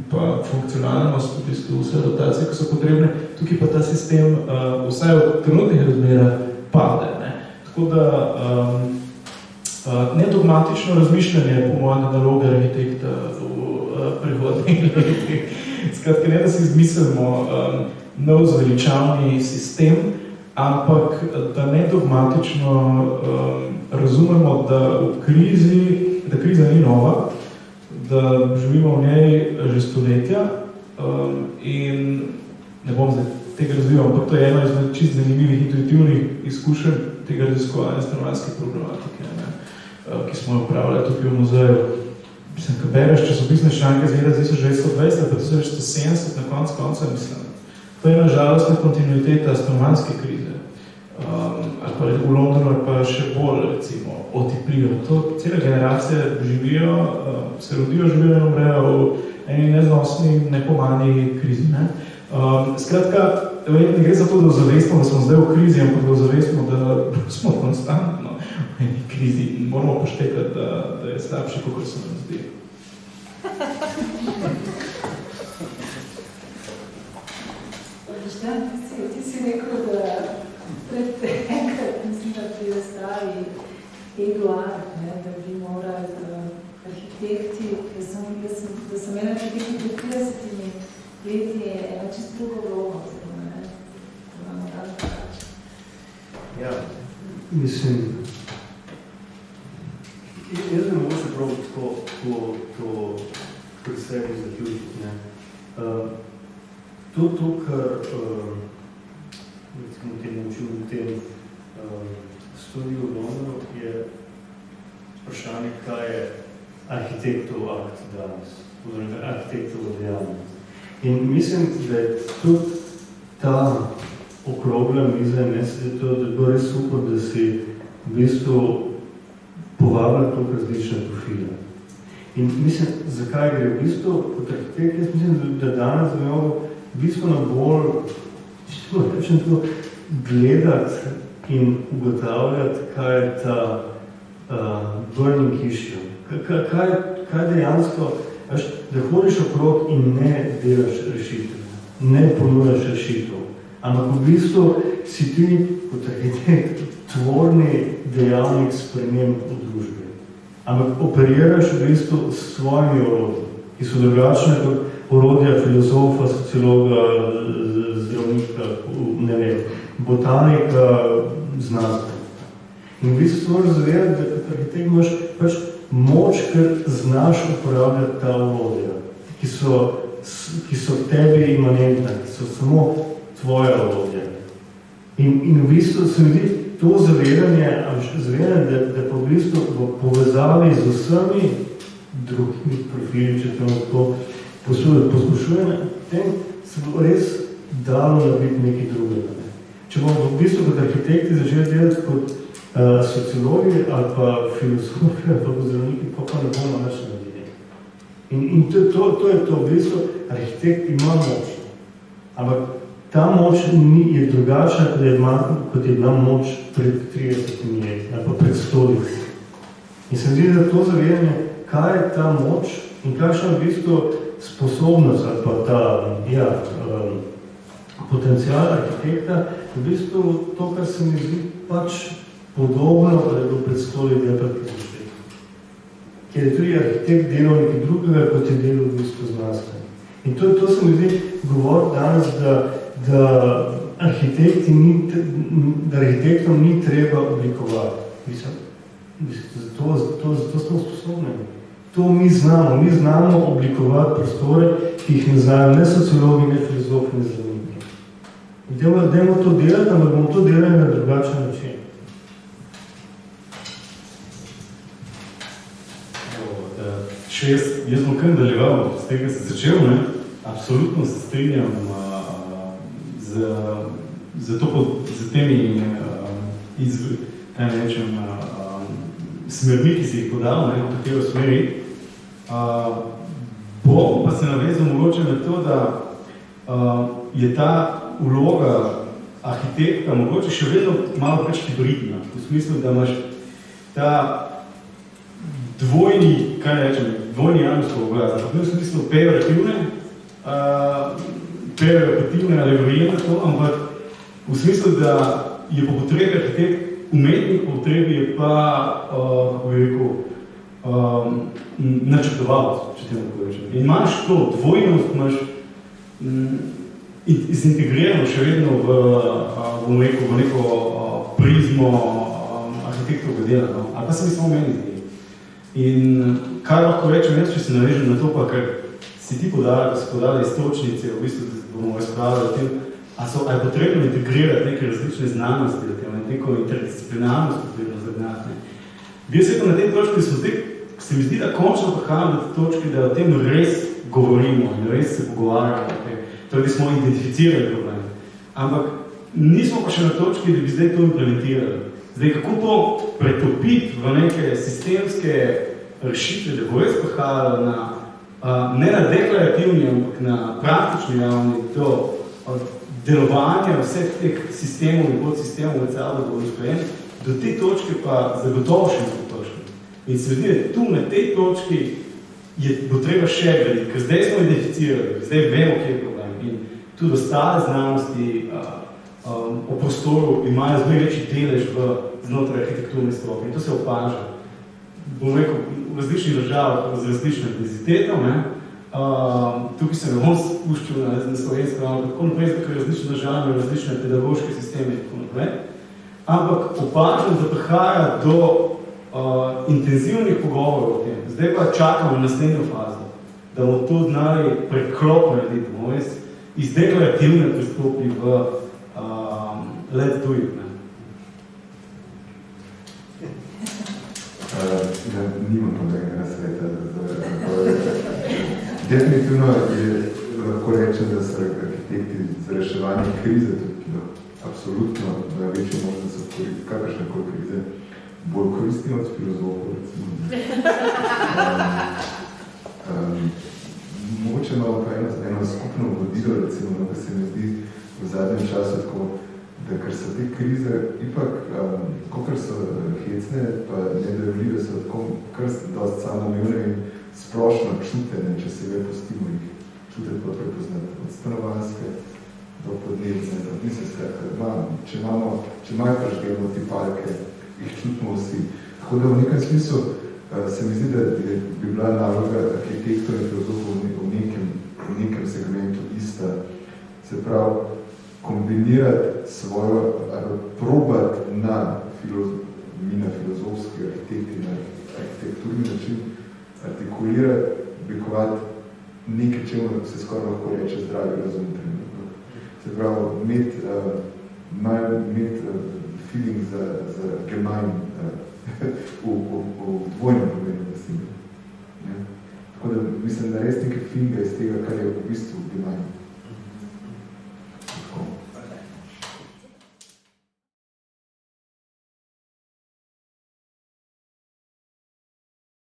pa funkcionalnost, v bistvu vse dotacije, ki so potrebne, tukaj pa ta sistem vsaj v trenutnih razmerah pade. Tako da nedogmatično razmišljanje po mojem naloga arhitekta v prihodnih letih. Skratka, ne da si izmislimo nov zveličavni sistem, ampak da nedogmatično razumemo, da kriza ni nova, da živimo v njej že stoletja in ne bom zdaj tega razvival, ampak to je ena izmed čist zanimivih intuitivnih izkušenj tega raziskovanja stanovanjske problematike, ki smo jo upravljali tukaj v muzeju. Mislim, ko bereš časopisne članke z leta 1920 pa 1970 na konca, mislim. To je na žalostna kontinuiteta stanovanjske krize. Ali pa v Londonu ali pa še bolj, recimo, otipljivo. To cele generacije živijo, se rodijo, živijo in umrejo v eni neznosni, nepomani krizi. Skratka, ne gre za to, da ozavestimo, da smo zdaj v krizi, ampak da ozavestimo, da smo konstantno v eni krizi in moramo poštekati, da je slabše, kot se nam zdi. Ti si rekel, da enkrat, mislim, da pri razstavi Eduard, da bi morali arhitekti, da sem imela arhitekti pred 30 leti, je ena čisto drugo vlogo, Ja, mislim, jaz ne mogoče prav to pri sebi zaključiti. To, kar recimo temu učil v tem studiu v Londonu, je vprašanje, kaj je arhitektov akt danes, oziroma arhitektov dejavnost. In mislim, da je tudi ta okrogla miza, da je bilo res super, da si v bistvu povabili toliko različne profile. In mislim, zakaj gre v bistvu kot arhitekt, jaz mislim, da danes imamo bistveno bolj, če to gledati in ugotavljati, kaj je ta burning issue. Kaj dejansko, da hodiš okrog in ne delaš rešitev, ne ponujaš rešitev, ampak v bistvu si ti kot arhitekt tvorni dejavnik sprememb v družbi. Ampak operiraš v bistvu s svojimi orodji, ki so drugačne kot orodja filozofa, sociologa, zdravnika, ne vem, botanika, znanstvenika. In v bistvu moraš zavedati, da kot arhitekt imaš pač moč, ker znaš uporabljati ta orodja, ki so tebi imanentna, ki so samo tvoje orodje. In v bistvu se mi zdi to zavedanje, da pa v bistvu v povezavi z vsemi drugimi profili, če tako poslušuje, tem se bo res dalo narediti nekaj drugega. Če bomo v bistvu kot arhitekti začeli delati kot sociologi ali pa filozofi ali pa zdravniki, pa ne bomo nič naredili. In to je to, v bistvu arhitekt ima moč, ampak ta moč je drugačna, kot je bila moč pred 30 leti ali pa pred 100 leti. In se zdi, da to zavedanje, kaj je ta moč in kakšna v bistvu sposobnost ali pa ta potencial arhitekta, v bistvu to, kar se mi zdi pač podobno, da je bilo pred 100 leti ali pa 1000 leti. Ker je tudi arhitekt delal nekaj drugega, kot je delal v bistvu znanstveno. In to se mi zdi govor danes, da arhitektom ni treba oblikovati. Zato smo sposobni. To mi znamo oblikovati prostore, ki jih ne znajo ne sociologi, ne filozofi, ne zdravniki. Dajmo to delati, ampak bomo to delali na drugačen način. Jaz bom kar nadaljeval z tega, se začel, ne? Absolutno se strinjam z temi smermi, ki si jih podal, ne, v katero smeri. Bom pa se navezal mogoče na to, da je ta vloga arhitekta mogoče še vedno malo preč hibridna. V smislu, da imaš ta dvojni javnostov obraz, ampak v smislu pejorativne alevorije na to, ampak v smislu, da je po potrebi arhitekt umetnik, po potrebi je pa, kako bi rekel, načrtovalec, če temu povečem. In imaš to dvojnost, imaš izintegrirano še vedno v neko prizmo arhitektovega dela, no? Ali pa se mi samo meni zdi. In kar lahko rečem, jaz, če se navežem na to, pa kar si ti podala, da si podala istočnice, v bistvu bomo razpravljali o tem, ali je potrebno integrirati neke različne znanosti, neko interdisciplinarnost potrebno zagnati. Bi jaz na tej točki se mi zdi, da končno prihajamo do te točke, da o tem res govorimo in res se pogovarjamo o tem. Torej, da smo identificirali problem. Ampak nismo pa še na točki, da bi zdaj to implementirali. Zdaj, kako to pretopiti v neke sistemske rešitve, da bo res prihajalo ne na deklarativni, ampak na praktični ravni do delovanja vseh teh sistemov in podsistemov med sabo bo usklajen, do te točke pa zagotovo še nismo prišli. In se vidi, da tu na tej točki bo treba še graditi, ker zdaj smo identificirali, zdaj vemo, kje je problem. In tudi ostale znanosti o prostoru imajo zelo večji delež znotraj arhitekturne stroke in to se opaža. Bom rekel, v različnih državah z različno intenzitetom, tukaj se ne bom spuščil na slovensko ravno tako naprej, ker različne države imajo različne pedagoške sisteme in tako naprej, ampak opažam, da prihaja do intenzivnih pogovorov o tem. Zdaj pa čakamo na naslednjo fazo, da bomo to znali preklop narediti, bomo iz deklarativne pristopi v let's do it. Nimam podobnega sveta. Definitivno je lahko reče, da so arhitekti za reševanje krize, tudi absolutno največjo možnost so kakršnekoli krize, bolj koristni od filozofov, recimo. Mogoče malo pa eno skupno vodilo, recimo, da se mi zdi v zadnjem času tako, da kar so te krize, ipak, kakor so hecne, pa nedojemljive, so tako kar dosti samoumevne in splošno čutene, če se ve pustimo jih čutiti pa prepoznati. Od stanovanske do podnebne, da mislim skratka, če imajo prežgelno ti parke, jih čutimo vsi. Tako da v nekem smislu se mi zdi, da bi bila naloga arhitektov in filozofov v nekem segmentu ista. Se pravi, kombinirati svojo, probati na filozofski arhitekti, na arhitekturni način, artikulirati, oblikovati nekaj, čemu se skoraj lahko reče zdravi razum trenutno. Se pravi, imeti feeling za gemein v dvojnem pomenu besede. Tako da mislim, da res nekaj feelinga iz tega, kar je v bistvu gemein.